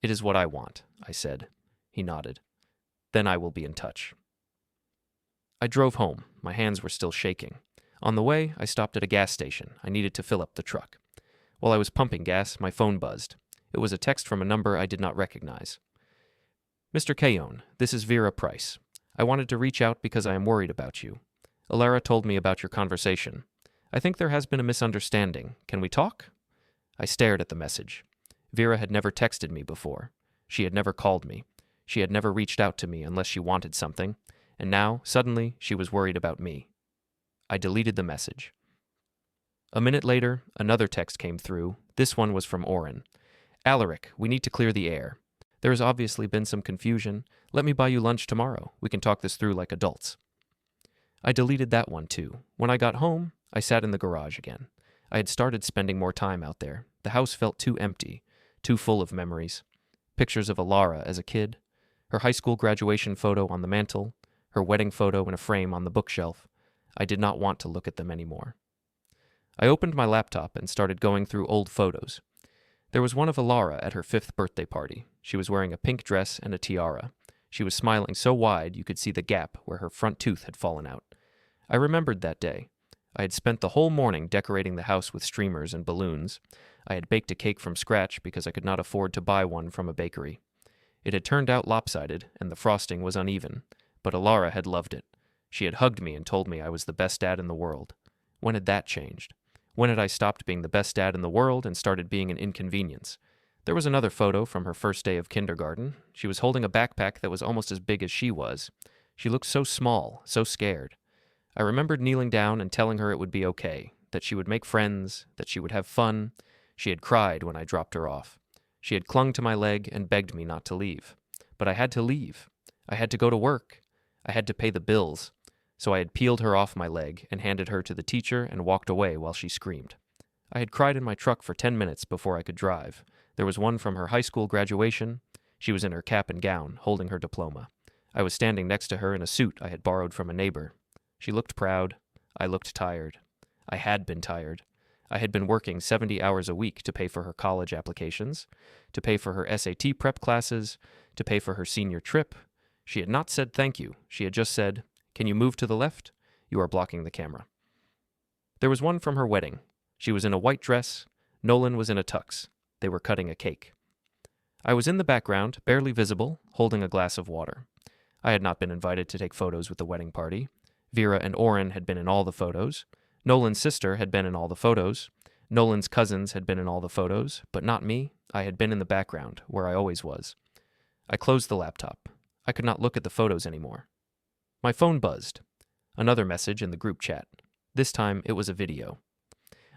"It is what I want," I said. He nodded. "Then I will be in touch." I drove home. My hands were still shaking. On the way, I stopped at a gas station. I needed to fill up the truck. While I was pumping gas, my phone buzzed. It was a text from a number I did not recognize. "Mr. Keown, this is Vera Price. I wanted to reach out because I am worried about you. Alara told me about your conversation. I think there has been a misunderstanding. Can we talk?" I stared at the message. Vera had never texted me before. She had never called me. She had never reached out to me unless she wanted something. And now, suddenly, she was worried about me. I deleted the message. A minute later, another text came through. This one was from Oren. "Alaric, we need to clear the air. There has obviously been some confusion. Let me buy you lunch tomorrow. We can talk this through like adults." I deleted that one too. When I got home, I sat in the garage again. I had started spending more time out there. The house felt too empty, too full of memories. Pictures of Alara as a kid, her high school graduation photo on the mantle, her wedding photo in a frame on the bookshelf. I did not want to look at them anymore. I opened my laptop and started going through old photos. There was one of Alara at her 5th birthday party. She was wearing a pink dress and a tiara. She was smiling so wide you could see the gap where her front tooth had fallen out. I remembered that day. I had spent the whole morning decorating the house with streamers and balloons. I had baked a cake from scratch because I could not afford to buy one from a bakery. It had turned out lopsided, and the frosting was uneven, but Alara had loved it. She had hugged me and told me I was the best dad in the world. When had that changed? When had I stopped being the best dad in the world and started being an inconvenience? There was another photo from her first day of kindergarten. She was holding a backpack that was almost as big as she was. She looked so small, so scared. I remembered kneeling down and telling her it would be okay, that she would make friends, that she would have fun. She had cried when I dropped her off. She had clung to my leg and begged me not to leave. But I had to leave. I had to go to work. I had to pay the bills. So I had peeled her off my leg and handed her to the teacher and walked away while she screamed. I had cried in my truck for 10 minutes before I could drive. There was one from her high school graduation. She was in her cap and gown, holding her diploma. I was standing next to her in a suit I had borrowed from a neighbor. She looked proud. I looked tired. I had been tired. I had been working 70 hours a week to pay for her college applications, to pay for her SAT prep classes, to pay for her senior trip. She had not said thank you. She had just said, "Can you move to the left? You are blocking the camera." There was one from her wedding. She was in a white dress. Nolan was in a tux. They were cutting a cake. I was in the background, barely visible, holding a glass of water. I had not been invited to take photos with the wedding party. Vera and Oren had been in all the photos. Nolan's sister had been in all the photos. Nolan's cousins had been in all the photos, but not me. I had been in the background, where I always was. I closed the laptop. I could not look at the photos anymore. My phone buzzed. Another message in the group chat. This time it was a video.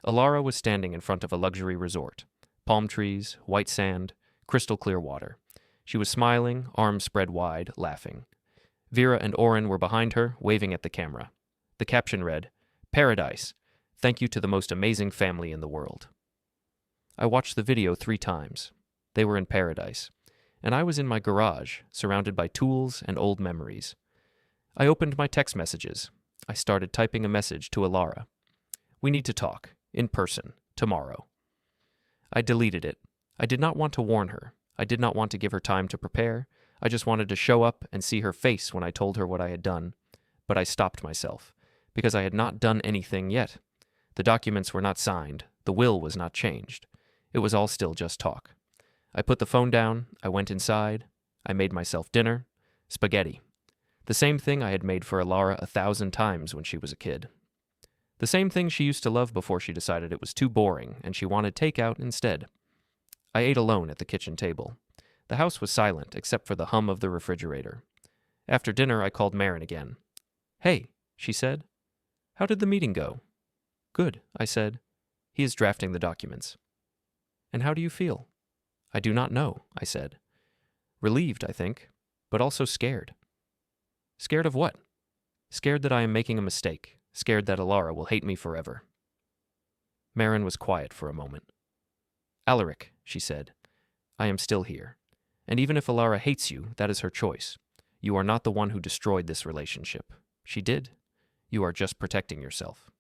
Alara was standing in front of a luxury resort. Palm trees, white sand, crystal clear water. She was smiling, arms spread wide, laughing. Vera and Oren were behind her, waving at the camera. The caption read, "Paradise. Thank you to the most amazing family in the world." I watched the video 3 times. They were in paradise, and I was in my garage, surrounded by tools and old memories. I opened my text messages. I started typing a message to Alara. "We need to talk, in person, tomorrow." I deleted it. I did not want to warn her. I did not want to give her time to prepare. I just wanted to show up and see her face when I told her what I had done. But I stopped myself, because I had not done anything yet. The documents were not signed. The will was not changed. It was all still just talk. I put the phone down. I went inside. I made myself dinner. Spaghetti. The same thing I had made for Alara 1,000 times when she was a kid. The same thing she used to love before she decided it was too boring and she wanted takeout instead. I ate alone at the kitchen table. The house was silent except for the hum of the refrigerator. After dinner, I called Marin again. "Hey," she said. "How did the meeting go?" "Good," I said. "He is drafting the documents." "And how do you feel?" "I do not know," I said. "Relieved, I think, but also scared." "Scared of what?" "Scared that I am making a mistake. Scared that Alara will hate me forever." Marin was quiet for a moment. "Alaric," she said, "I am still here. And even if Alara hates you, that is her choice. You are not the one who destroyed this relationship. She did. You are just protecting yourself."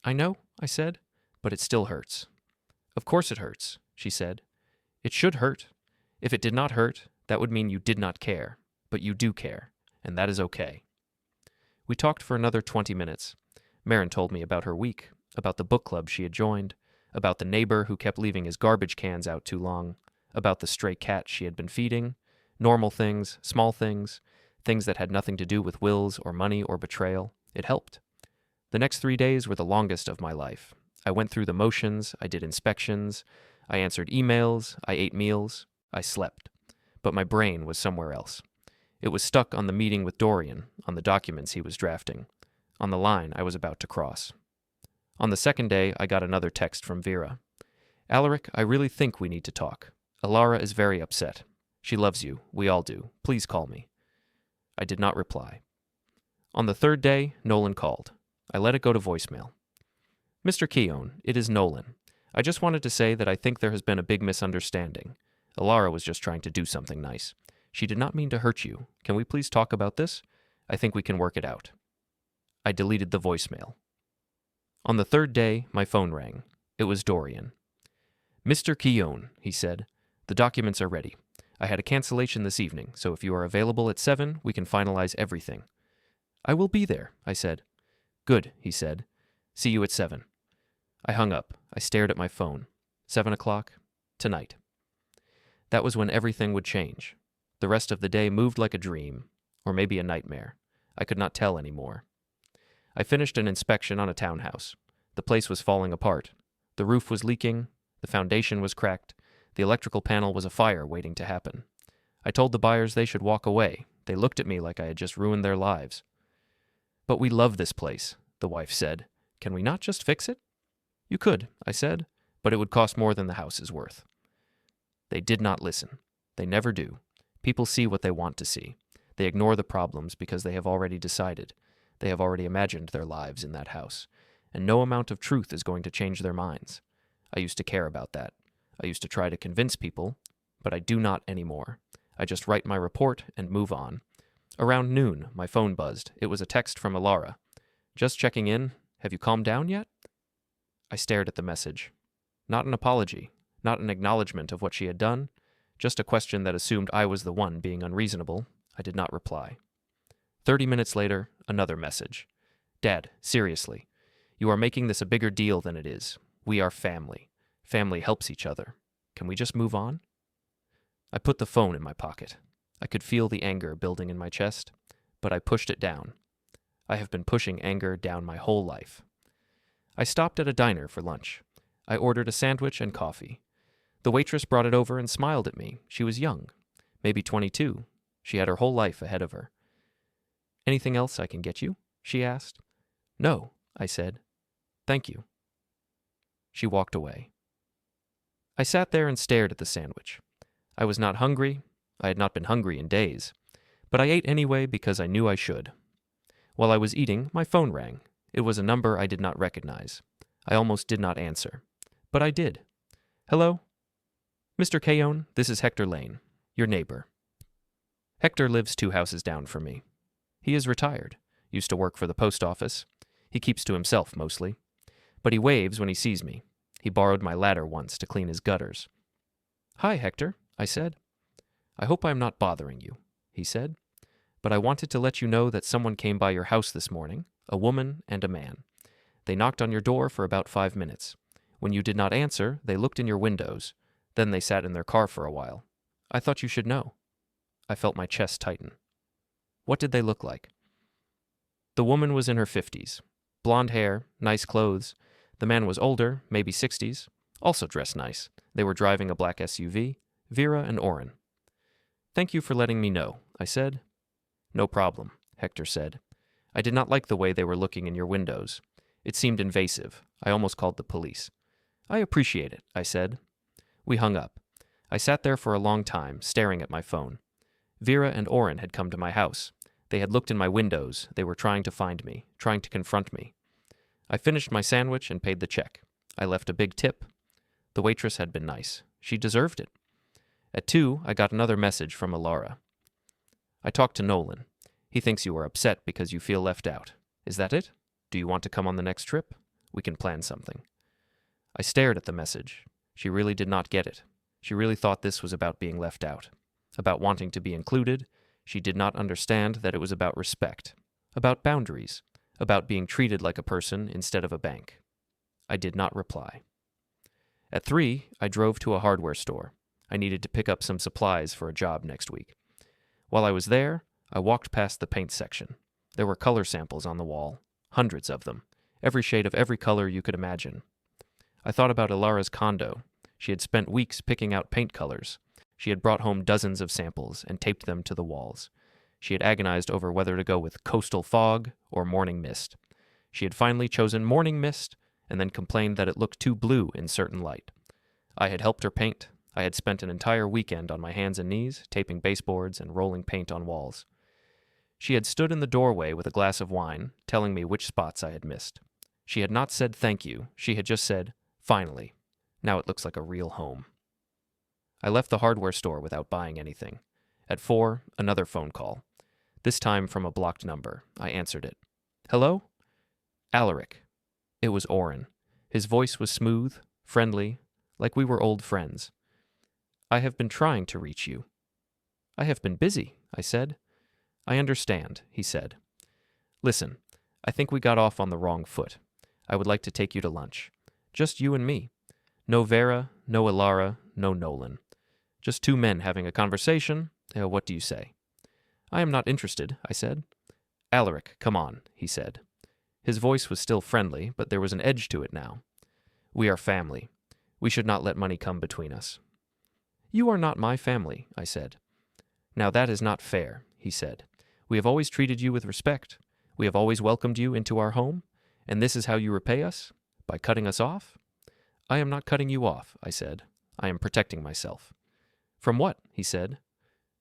"I know," I said, "but it still hurts." "Of course it hurts," she said. "It should hurt. If it did not hurt, that would mean you did not care. But you do care, and that is okay." We talked for another 20 minutes. Marin told me about her week, about the book club she had joined, about the neighbor who kept leaving his garbage cans out too long, about the stray cat she had been feeding, normal things, small things, things that had nothing to do with wills or money or betrayal. It helped. The next 3 days were the longest of my life. I went through the motions, I did inspections, I answered emails, I ate meals, I slept. But my brain was somewhere else. It was stuck on the meeting with Dorian, on the documents he was drafting, on the line I was about to cross. On the second day, I got another text from Vera. "Alaric, I really think we need to talk. Alara is very upset. She loves you. We all do. Please call me." I did not reply. On the third day, Nolan called. I let it go to voicemail. "Mr. Keown, it is Nolan. I just wanted to say that I think there has been a big misunderstanding. Alara was just trying to do something nice. She did not mean to hurt you. Can we please talk about this? I think we can work it out." I deleted the voicemail. On the third day, my phone rang. It was Dorian. "Mr. Keown," he said, "the documents are ready. I had a cancellation this evening, so if you are available at 7, we can finalize everything." "I will be there," I said. "Good," he said. "See you at 7. I hung up. I stared at my phone. 7 o'clock, tonight. That was when everything would change. The rest of the day moved like a dream, or maybe a nightmare. I could not tell anymore. I finished an inspection on a townhouse. The place was falling apart. The roof was leaking. The foundation was cracked. The electrical panel was afire waiting to happen. I told the buyers they should walk away. They looked at me like I had just ruined their lives. "But we love this place," the wife said. "Can we not just fix it?" "You could," I said, "but it would cost more than the house is worth." They did not listen. They never do. People see what they want to see. They ignore the problems because they have already decided. They have already imagined their lives in that house. And no amount of truth is going to change their minds. I used to care about that. I used to try to convince people, but I do not anymore. I just write my report and move on. Around noon, my phone buzzed. It was a text from Alara. "Just checking in. Have you calmed down yet?" I stared at the message. Not an apology, not an acknowledgement of what she had done, just a question that assumed I was the one being unreasonable. I did not reply. 30 minutes later, another message. "Dad, seriously, you are making this a bigger deal than it is. We are family. Family helps each other. Can we just move on?" I put the phone in my pocket. I could feel the anger building in my chest, but I pushed it down. I have been pushing anger down my whole life. I stopped at a diner for lunch. I ordered a sandwich and coffee. The waitress brought it over and smiled at me. She was young, maybe 22. She had her whole life ahead of her. "Anything else I can get you?" she asked. "No," I said. "Thank you." She walked away. I sat there and stared at the sandwich. I was not hungry. I had not been hungry in days. But I ate anyway because I knew I should. While I was eating, my phone rang. It was a number I did not recognize. I almost did not answer. But I did. "Hello? Mr. Keown, this is Hector Lane, your neighbor." Hector lives 2 houses down from me. He is retired, used to work for the post office. He keeps to himself mostly. But he waves when he sees me. He borrowed my ladder once to clean his gutters. "Hi, Hector," I said. "I hope I am not bothering you," he said. "But I wanted to let you know that someone came by your house this morning, a woman and a man. They knocked on your door for about 5 minutes. When you did not answer, they looked in your windows. Then they sat in their car for a while. I thought you should know." I felt my chest tighten. "What did they look like?" The woman was in her 50s. Blonde hair, nice clothes. The man was older, maybe 60s, also dressed nice. They were driving a black SUV, Vera and Oren. "Thank you for letting me know," I said. "No problem," Hector said. "I did not like the way they were looking in your windows. It seemed invasive. I almost called the police." "I appreciate it," I said. We hung up. I sat there for a long time, staring at my phone. Vera and Oren had come to my house. They had looked in my windows. They were trying to find me, trying to confront me. I finished my sandwich and paid the check. I left a big tip. The waitress had been nice. She deserved it. At 2, I got another message from Alara. "I talked to Nolan. He thinks you are upset because you feel left out. Is that it? Do you want to come on the next trip? We can plan something." I stared at the message. She really did not get it. She really thought this was about being left out, about wanting to be included. She did not understand that it was about respect, about boundaries, about being treated like a person instead of a bank. I did not reply. At 3, I drove to a hardware store. I needed to pick up some supplies for a job next week. While I was there, I walked past the paint section. There were color samples on the wall, hundreds of them, every shade of every color you could imagine. I thought about Alara's condo. She had spent weeks picking out paint colors. She had brought home dozens of samples and taped them to the walls. She had agonized over whether to go with coastal fog or morning mist. She had finally chosen morning mist and then complained that it looked too blue in certain light. I had helped her paint. I had spent an entire weekend on my hands and knees, taping baseboards and rolling paint on walls. She had stood in the doorway with a glass of wine, telling me which spots I had missed. She had not said thank you. She had just said, "Finally. Now it looks like a real home." I left the hardware store without buying anything. At 4, another phone call. This time from a blocked number. I answered it. "Hello?" "Alaric." It was Oren. His voice was smooth, friendly, like we were old friends. "I have been trying to reach you." "I have been busy," I said. "I understand," he said. "Listen, I think we got off on the wrong foot. I would like to take you to lunch. Just you and me. No Vera, no Alara, no Nolan. Just 2 men having a conversation. What do you say?" "I am not interested," I said. "Alaric, come on," he said. His voice was still friendly, but there was an edge to it now. "We are family. We should not let money come between us." "You are not my family," I said. "Now that is not fair," he said. "We have always treated you with respect. We have always welcomed you into our home, and this is how you repay us? By cutting us off?" "I am not cutting you off," I said. "I am protecting myself." "From what?" he said.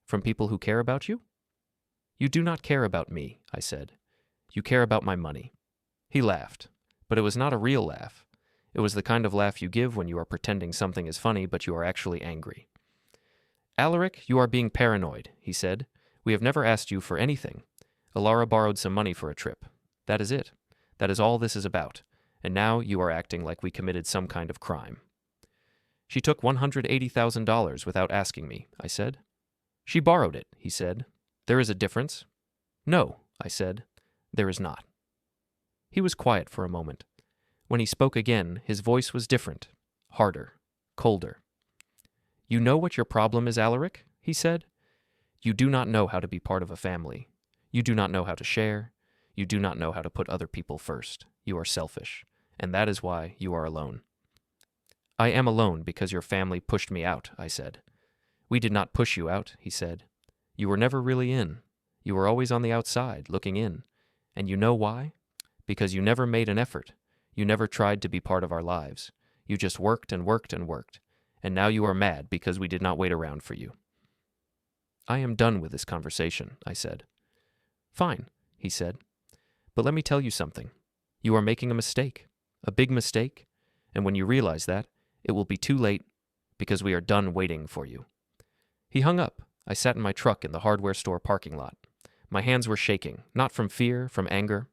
"From people who care about you?" "You do not care about me," I said. "You care about my money." He laughed, but it was not a real laugh. It was the kind of laugh you give when you are pretending something is funny but you are actually angry. "Alaric, you are being paranoid," he said. "We have never asked you for anything. Alara borrowed some money for a trip. That is it. That is all this is about. And now you are acting like we committed some kind of crime." "She took $180,000 without asking me," I said. "She borrowed it," he said. "There is a difference." "No," I said. "There is not." He was quiet for a moment. When he spoke again, his voice was different, harder, colder. "You know what your problem is, Alaric?" he said. "You do not know how to be part of a family. You do not know how to share. You do not know how to put other people first. You are selfish, and that is why you are alone." I am alone because your family pushed me out, I said. We did not push you out, he said. You were never really in. You were always on the outside, looking in. And you know why? Because you never made an effort. You never tried to be part of our lives. You just worked and worked and worked. And now you are mad because we did not wait around for you. I am done with this conversation, I said. Fine, he said. But let me tell you something. You are making a mistake, a big mistake, and when you realize that, it will be too late because we are done waiting for you. He hung up. I sat in my truck in the hardware store parking lot. My hands were shaking, not from fear, from anger.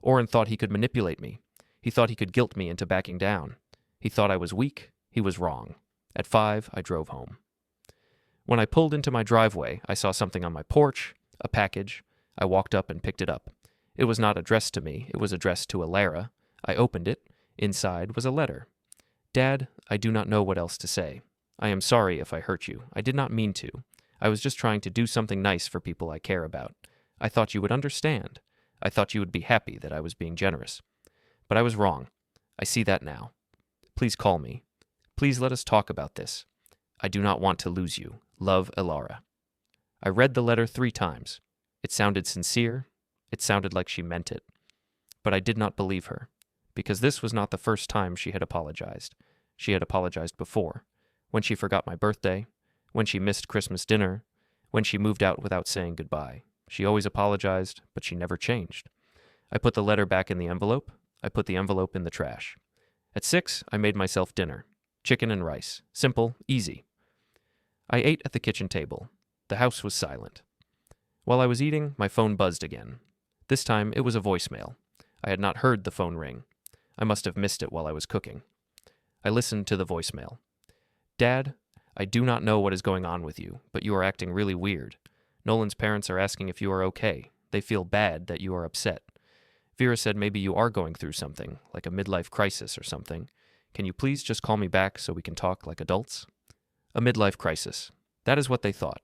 Orrin thought he could manipulate me. He thought he could guilt me into backing down. He thought I was weak. He was wrong. At 5, I drove home. When I pulled into my driveway, I saw something on my porch, a package. I walked up and picked it up. It was not addressed to me. It was addressed to Alara. I opened it. Inside was a letter. Dad, I do not know what else to say. I am sorry if I hurt you. I did not mean to. I was just trying to do something nice for people I care about. I thought you would understand. I thought you would be happy that I was being generous. But I was wrong. I see that now. Please call me. Please let us talk about this. I do not want to lose you. Love, Alara. I read the letter 3 times. It sounded sincere. It sounded like she meant it. But I did not believe her, because this was not the first time she had apologized. She had apologized before, when she forgot my birthday, when she missed Christmas dinner, when she moved out without saying goodbye. She always apologized, but she never changed. I put the letter back in the envelope. I put the envelope in the trash. At 6, I made myself dinner. Chicken and rice. Simple, easy. I ate at the kitchen table. The house was silent. While I was eating, my phone buzzed again. This time, it was a voicemail. I had not heard the phone ring. I must have missed it while I was cooking. I listened to the voicemail. Dad, I do not know what is going on with you, but you are acting really weird. Nolan's parents are asking if you are okay. They feel bad that you are upset. Vera said maybe you are going through something, like a midlife crisis or something. Can you please just call me back so we can talk like adults? A midlife crisis. That is what they thought.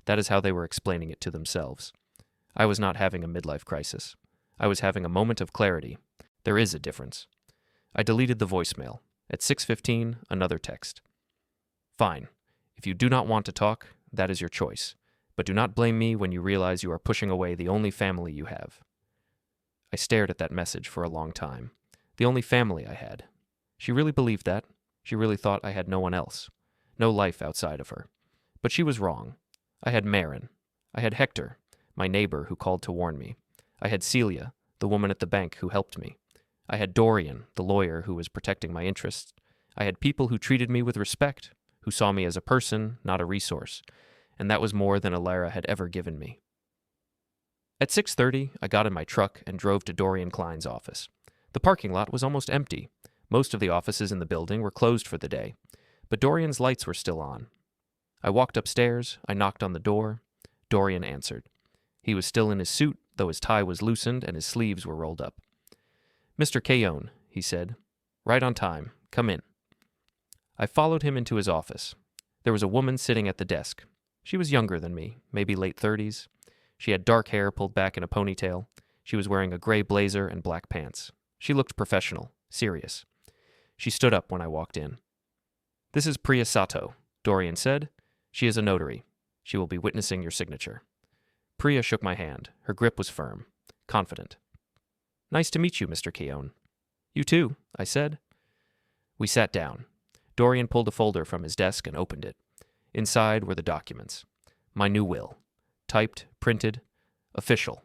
That is how they were explaining it to themselves. I was not having a midlife crisis. I was having a moment of clarity. There is a difference. I deleted the voicemail. At 6:15, another text. Fine. If you do not want to talk, that is your choice. But do not blame me when you realize you are pushing away the only family you have. I stared at that message for a long time. The only family I had. She really believed that. She really thought I had no one else. No life outside of her. But she was wrong. I had Marin. I had Hector, my neighbor who called to warn me. I had Celia, the woman at the bank who helped me. I had Dorian, the lawyer who was protecting my interests. I had people who treated me with respect, who saw me as a person, not a resource. And that was more than Alara had ever given me. At 6:30, I got in my truck and drove to Dorian Klein's office. The parking lot was almost empty. Most of the offices in the building were closed for the day, but Dorian's lights were still on. I walked upstairs, I knocked on the door. Dorian answered. He was still in his suit, though his tie was loosened and his sleeves were rolled up. Mr. Keown, he said. Right on time. Come in. I followed him into his office. There was a woman sitting at the desk. She was younger than me, maybe late 30s. She had dark hair pulled back in a ponytail. She was wearing a gray blazer and black pants. She looked professional, serious. She stood up when I walked in. This is Priya Sato, Dorian said. She is a notary. She will be witnessing your signature. Priya shook my hand. Her grip was firm, confident. Nice to meet you, Mr. Keown. You too, I said. We sat down. Dorian pulled a folder from his desk and opened it. Inside were the documents. My new will. Typed, printed, official.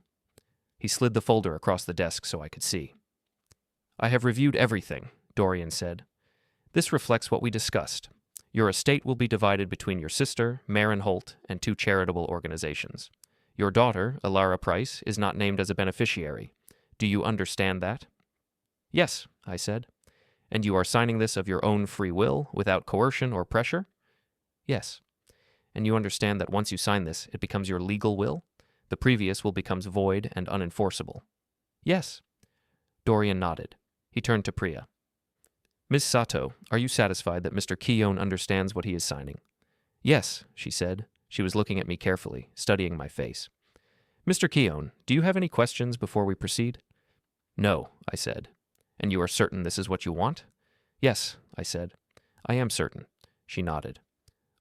He slid the folder across the desk so I could see. I have reviewed everything, Dorian said. This reflects what we discussed. Your estate will be divided between your sister, Marin Holt, and 2 charitable organizations. Your daughter, Alara Price, is not named as a beneficiary. Do you understand that? Yes, I said. And you are signing this of your own free will, without coercion or pressure? Yes. And you understand that once you sign this, it becomes your legal will? The previous will become void and unenforceable. Yes. Dorian nodded. He turned to Priya. Ms. Sato, are you satisfied that Mr. Keown understands what he is signing? Yes, she said. She was looking at me carefully, studying my face. Mr. Keown, do you have any questions before we proceed? No, I said. And you are certain this is what you want? Yes, I said. I am certain. She nodded.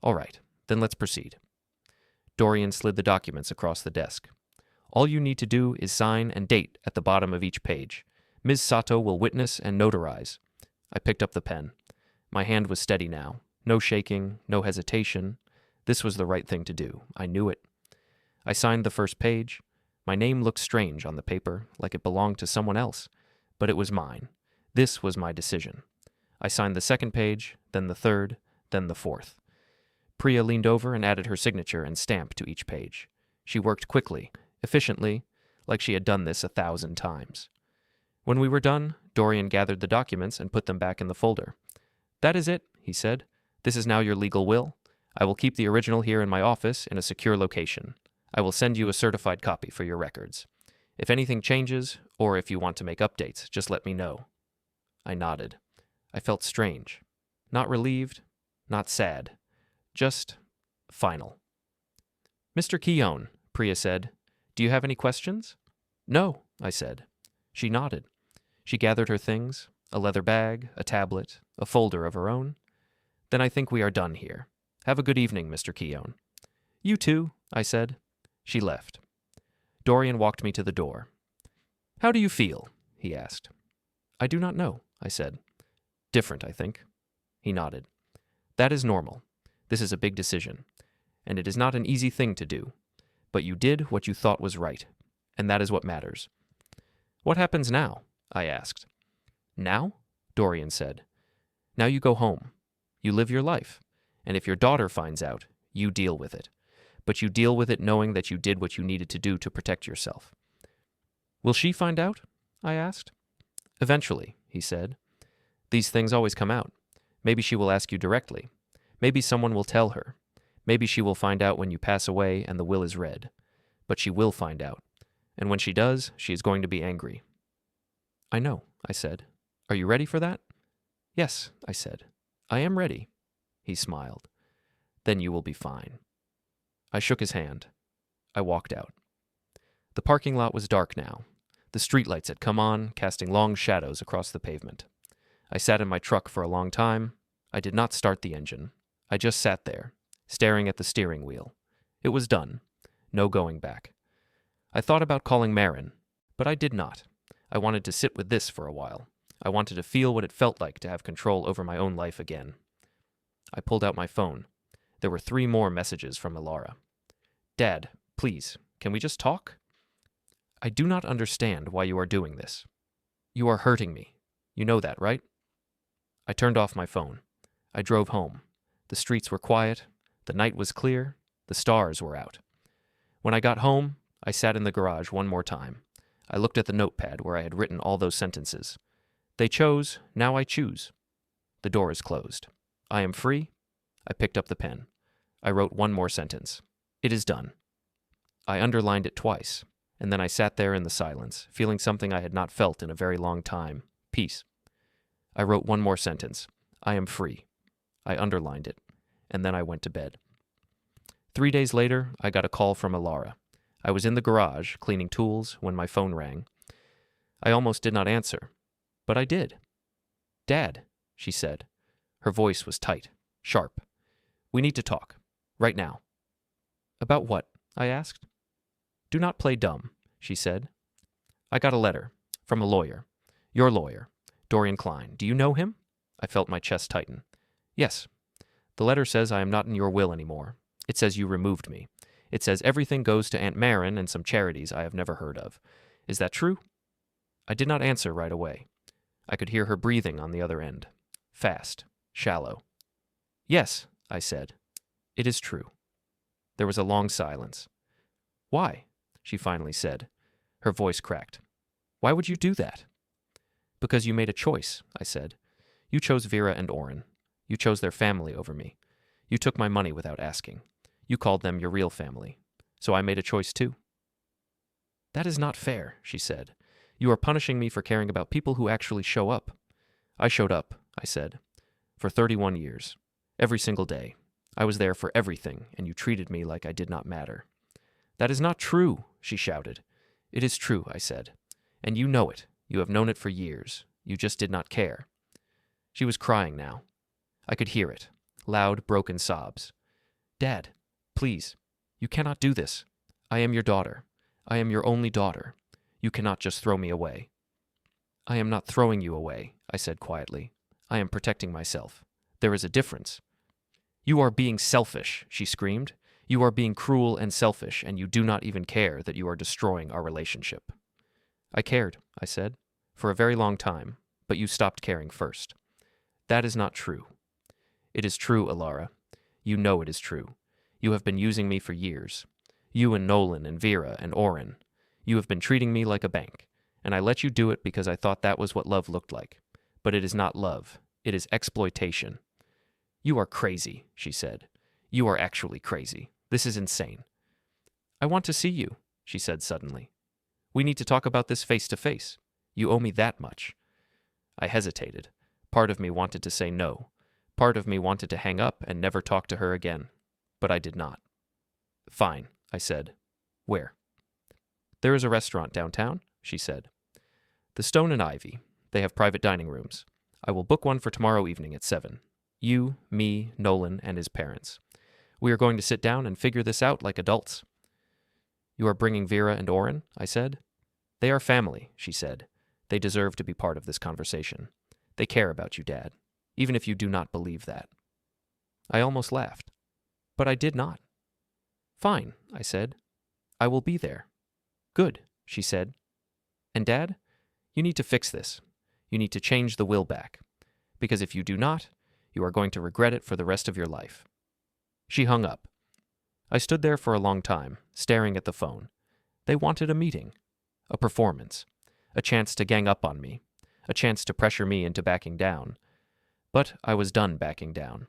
All right, then let's proceed. Dorian slid the documents across the desk. All you need to do is sign and date at the bottom of each page. Ms. Sato will witness and notarize. I picked up the pen. My hand was steady now. No shaking, no hesitation. This was the right thing to do. I knew it. I signed the first page. My name looked strange on the paper, like it belonged to someone else, but it was mine. This was my decision. I signed the second page, then the third, then the fourth. Priya leaned over and added her signature and stamp to each page. She worked quickly, efficiently, like she had done this 1,000 times. When we were done, Dorian gathered the documents and put them back in the folder. That is it, he said. This is now your legal will. I will keep the original here in my office in a secure location. I will send you a certified copy for your records. If anything changes, or if you want to make updates, just let me know. I nodded. I felt strange. Not relieved, not sad. Just final. Mr. Keown, Priya said, do you have any questions? No, I said. She nodded. She gathered her things, a leather bag, a tablet, a folder of her own. Then I think we are done here. Have a good evening, Mr. Keown. You too, I said. She left. Dorian walked me to the door. How do you feel? He asked. I do not know, I said. Different, I think. He nodded. That is normal. This is a big decision, and it is not an easy thing to do. But you did what you thought was right, and that is what matters. What happens now? I asked. Now? Dorian said. Now you go home. You live your life, and if your daughter finds out, you deal with it. But you deal with it knowing that you did what you needed to do to protect yourself. Will she find out? I asked. Eventually, he said. These things always come out. Maybe she will ask you directly. Maybe someone will tell her. Maybe she will find out when you pass away and the will is read. But she will find out. And when she does, she is going to be angry. I know, I said. Are you ready for that? Yes, I said. I am ready. He smiled. Then you will be fine. I shook his hand. I walked out. The parking lot was dark now. The streetlights had come on, casting long shadows across the pavement. I sat in my truck for a long time. I did not start the engine. I just sat there, staring at the steering wheel. It was done. No going back. I thought about calling Marin, but I did not. I wanted to sit with this for a while. I wanted to feel what it felt like to have control over my own life again. I pulled out my phone. There were 3 more messages from Ilara. Dad, please, can we just talk? I do not understand why you are doing this. You are hurting me. You know that, right? I turned off my phone. I drove home. The streets were quiet. The night was clear. The stars were out. When I got home, I sat in the garage one more time. I looked at the notepad where I had written all those sentences. They chose, now I choose. The door is closed. I am free. I picked up the pen. I wrote one more sentence. It is done. I underlined it twice, and then I sat there in the silence, feeling something I had not felt in a very long time. Peace. I wrote one more sentence. I am free. I underlined it, and then I went to bed. 3 days later, I got a call from Ilara. I was in the garage, cleaning tools, when my phone rang. I almost did not answer, but I did. Dad, she said. Her voice was tight, sharp. We need to talk. Right now. About what? I asked. Do not play dumb, she said. I got a letter. From a lawyer. Your lawyer. Dorian Klein. Do you know him? I felt my chest tighten. Yes. The letter says I am not in your will anymore. It says you removed me. It says everything goes to Aunt Marin and some charities I have never heard of. Is that true? I did not answer right away. I could hear her breathing on the other end. Fast. Shallow. Yes, I said. It is true. There was a long silence. Why? She finally said. Her voice cracked. Why would you do that? Because you made a choice, I said. You chose Vera and Oren. You chose their family over me. You took my money without asking. You called them your real family. So I made a choice too. That is not fair, she said. You are punishing me for caring about people who actually show up. I showed up, I said. For 31 years. Every single day. I was there for everything, and you treated me like I did not matter. That is not true, she shouted. It is true, I said. And you know it. You have known it for years. You just did not care. She was crying now. I could hear it. Loud, broken sobs. Dad, please, you cannot do this. I am your daughter. I am your only daughter. You cannot just throw me away. I am not throwing you away, I said quietly. I am protecting myself. There is a difference. You are being selfish, she screamed. You are being cruel and selfish, and you do not even care that you are destroying our relationship. I cared, I said, for a very long time, but you stopped caring first. That is not true. It is true, Alara. You know it is true. You have been using me for years. You and Nolan and Vera and Oren. You have been treating me like a bank, and I let you do it because I thought that was what love looked like. But it is not love. It is exploitation. You are crazy, she said. You are actually crazy. This is insane. I want to see you, she said suddenly. We need to talk about this face to face. You owe me that much. I hesitated. Part of me wanted to say no. Part of me wanted to hang up and never talk to her again. But I did not. Fine, I said. Where? There is a restaurant downtown, she said. The Stone and Ivy. They have private dining rooms. I will book one for tomorrow evening at 7. You, me, Nolan, and his parents. We are going to sit down and figure this out like adults. You are bringing Vera and Oren, I said. They are family, she said. They deserve to be part of this conversation. They care about you, Dad, even if you do not believe that. I almost laughed, but I did not. Fine, I said. I will be there. Good, she said. And Dad, you need to fix this. You need to change the will back, because if you do not, you are going to regret it for the rest of your life. She hung up. I stood there for a long time, staring at the phone. They wanted a meeting, a performance, a chance to gang up on me, a chance to pressure me into backing down. But I was done backing down.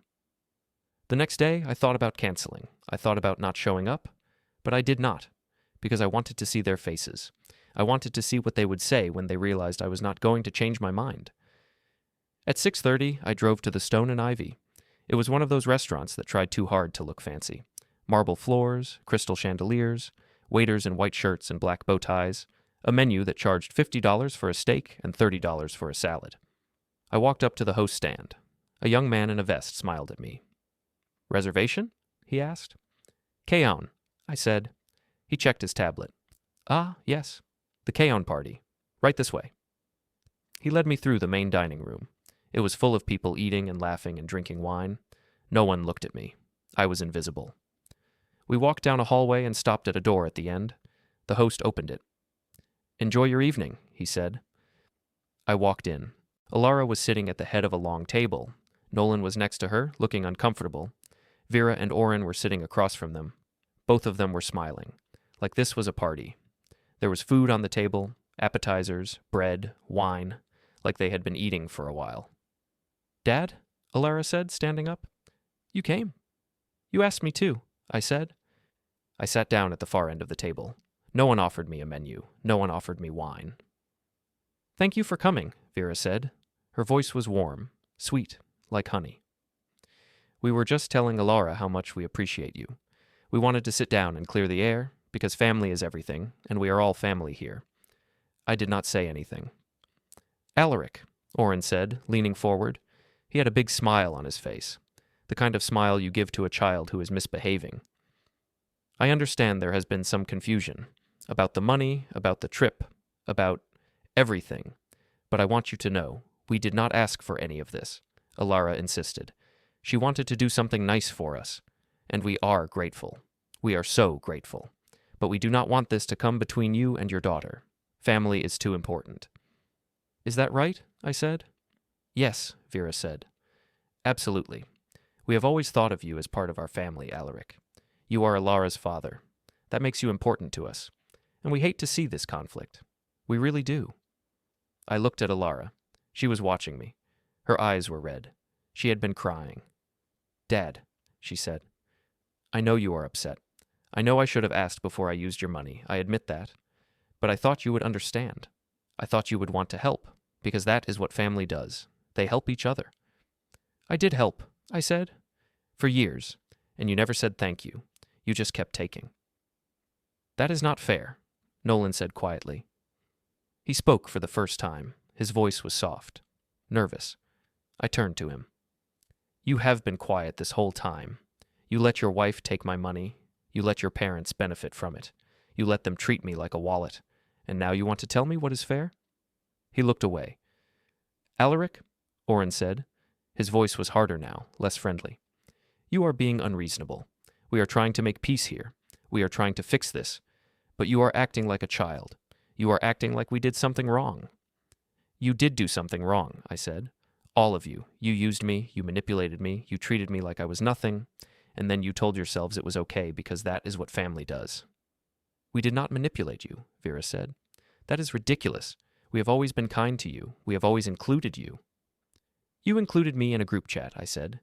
The next day, I thought about canceling. I thought about not showing up, but I did not, because I wanted to see their faces. I wanted to see what they would say when they realized I was not going to change my mind. At 6:30, I drove to the Stone and Ivy. It was one of those restaurants that tried too hard to look fancy. Marble floors, crystal chandeliers, waiters in white shirts and black bow ties, a menu that charged $50 for a steak and $30 for a salad. I walked up to the host stand. A young man in a vest smiled at me. Reservation? He asked. Keown, I said. He checked his tablet. Ah, yes. The Keown party. Right this way. He led me through the main dining room. It was full of people eating and laughing and drinking wine. No one looked at me. I was invisible. We walked down a hallway and stopped at a door at the end. The host opened it. Enjoy your evening, he said. I walked in. Alara was sitting at the head of a long table. Nolan was next to her, looking uncomfortable. Vera and Oren were sitting across from them. Both of them were smiling, like this was a party. There was food on the table, appetizers, bread, wine, like they had been eating for a while. Dad? Alara said, standing up. You came. You asked me too, I said. I sat down at the far end of the table. No one offered me a menu. No one offered me wine. Thank you for coming, Vera said. Her voice was warm, sweet, like honey. We were just telling Alara how much we appreciate you. We wanted to sit down and clear the air, because family is everything, and we are all family here. I did not say anything. Alaric, Oren said, leaning forward. He had a big smile on his face, the kind of smile you give to a child who is misbehaving. I understand there has been some confusion about the money, about the trip, about everything, but I want you to know, we did not ask for any of this, Alara insisted. She wanted to do something nice for us, and we are grateful. We are so grateful. But we do not want this to come between you and your daughter. Family is too important. Is that right? I said. Yes, Vera said. Absolutely. We have always thought of you as part of our family, Alaric. You are Alara's father. That makes you important to us. And we hate to see this conflict. We really do. I looked at Alara. She was watching me. Her eyes were red. She had been crying. Dad, she said, I know you are upset. I know I should have asked before I used your money. I admit that. But I thought you would understand. I thought you would want to help, because that is what family does. They help each other. I did help, I said. For years, and you never said thank you. You just kept taking. That is not fair, Nolan said quietly. He spoke for the first time. His voice was soft, nervous. I turned to him. You have been quiet this whole time. You let your wife take my money. You let your parents benefit from it. You let them treat me like a wallet. And now you want to tell me what is fair?" He looked away. "Alaric," Oren said. His voice was harder now, less friendly. "You are being unreasonable. We are trying to make peace here. We are trying to fix this. But you are acting like a child. You are acting like we did something wrong." "You did do something wrong," I said. "All of you. You used me, you manipulated me, you treated me like I was nothing, and then you told yourselves it was okay because that is what family does." "We did not manipulate you," Vera said. "That is ridiculous. We have always been kind to you. We have always included you." "You included me in a group chat," I said.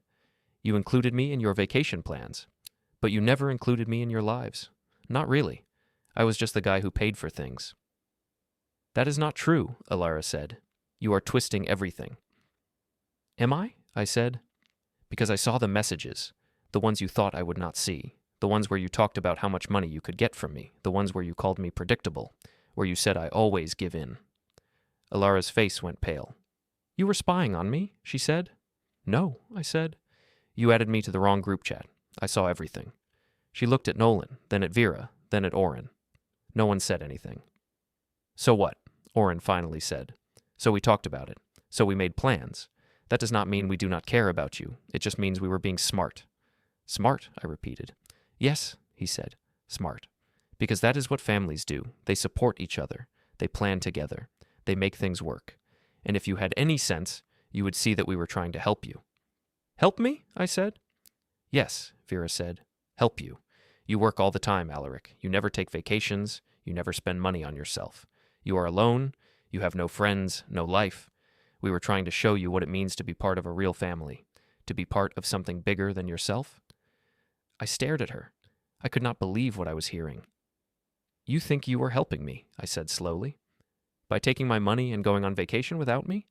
"You included me in your vacation plans. But you never included me in your lives. Not really. I was just the guy who paid for things." "That is not true," Alara said. "You are twisting everything." "Am I?" I said. "Because I saw the messages, the ones you thought I would not see, the ones where you talked about how much money you could get from me, the ones where you called me predictable, where you said I always give in." Alara's face went pale. "You were spying on me?" she said. "No," I said. "You added me to the wrong group chat. I saw everything." She looked at Nolan, then at Vera, then at Oren. No one said anything. "So what?" Oren finally said. "So we talked about it. So we made plans. That does not mean we do not care about you. It just means we were being smart." "Smart," I repeated. "Yes," he said. "Smart. Because that is what families do. They support each other. They plan together. They make things work. And if you had any sense, you would see that we were trying to help you." "Help me?" I said. "Yes," Vera said. "Help you. You work all the time, Alaric. You never take vacations. You never spend money on yourself. You are alone. You have no friends, no life. We were trying to show you what it means to be part of a real family, to be part of something bigger than yourself." I stared at her. I could not believe what I was hearing. "You think you were helping me," I said slowly, "by taking my money and going on vacation without me?"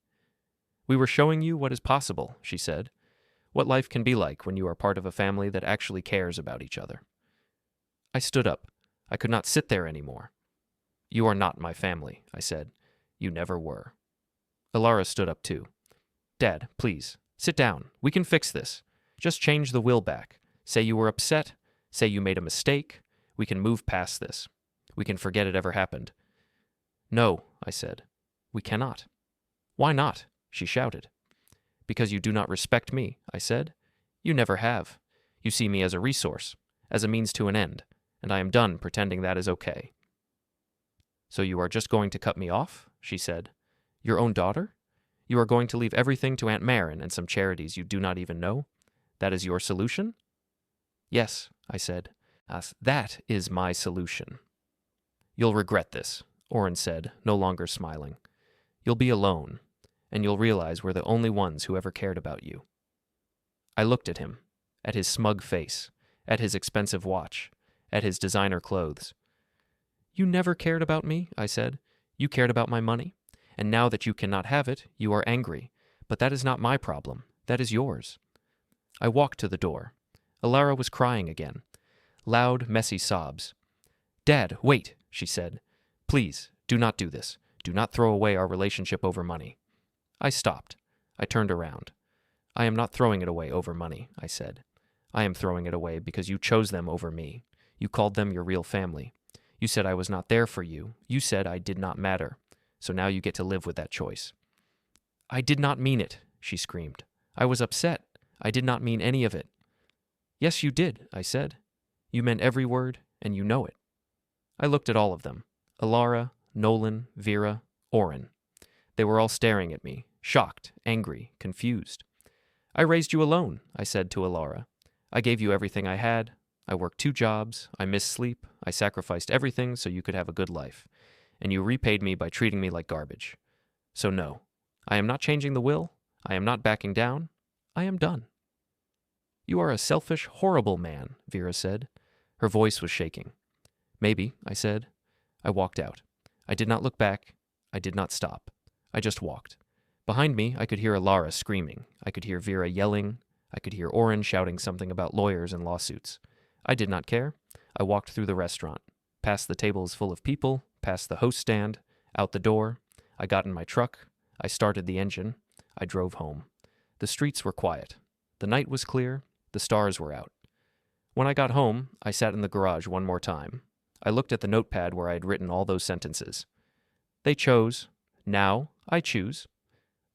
"We were showing you what is possible," she said, "what life can be like when you are part of a family that actually cares about each other." I stood up. I could not sit there anymore. "You are not my family," I said. "You never were." Alara stood up too. "Dad, please, sit down. We can fix this. Just change the will back. Say you were upset. Say you made a mistake. We can move past this. We can forget it ever happened." "No," I said. "We cannot." "Why not?" she shouted. "Because you do not respect me," I said. "You never have. You see me as a resource, as a means to an end, and I am done pretending that is okay." "So you are just going to cut me off?" she said. "Your own daughter? You are going to leave everything to Aunt Marin and some charities you do not even know? That is your solution?" "Yes," I said. "That is my solution." "You'll regret this," Oren said, no longer smiling. "You'll be alone, and you'll realize we're the only ones who ever cared about you." I looked at him, at his smug face, at his expensive watch, at his designer clothes. "You never cared about me," I said. "You cared about my money. And now that you cannot have it, you are angry. But that is not my problem. That is yours." I walked to the door. Alara was crying again. Loud, messy sobs. "Dad, wait," she said. "Please, do not do this. Do not throw away our relationship over money." I stopped. I turned around. "I am not throwing it away over money," I said. "I am throwing it away because you chose them over me. You called them your real family. You said I was not there for you. You said I did not matter. So now you get to live with that choice." "I did not mean it," she screamed. "I was upset. I did not mean any of it." "Yes, you did," I said. "You meant every word, and you know it." I looked at all of them. Alara, Nolan, Vera, Oren. They were all staring at me, shocked, angry, confused. "I raised you alone," I said to Alara. "I gave you everything I had. I worked 2 jobs. I missed sleep. I sacrificed everything so you could have a good life. And you repaid me by treating me like garbage. So no, I am not changing the will. I am not backing down. I am done." "You are a selfish, horrible man," Vera said. Her voice was shaking. "Maybe," I said. I walked out. I did not look back. I did not stop. I just walked. Behind me, I could hear Alara screaming. I could hear Vera yelling. I could hear Oren shouting something about lawyers and lawsuits. I did not care. I walked through the restaurant, past the tables full of people, past the host stand, out the door. I got in my truck. I started the engine. I drove home. The streets were quiet. The night was clear. The stars were out. When I got home, I sat in the garage one more time. I looked at the notepad where I had written all those sentences. They chose. Now I choose.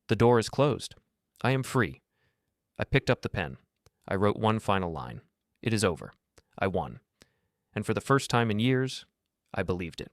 The door is closed. I am free. I picked up the pen. I wrote one final line. It is over. I won. And for the first time in years, I believed it.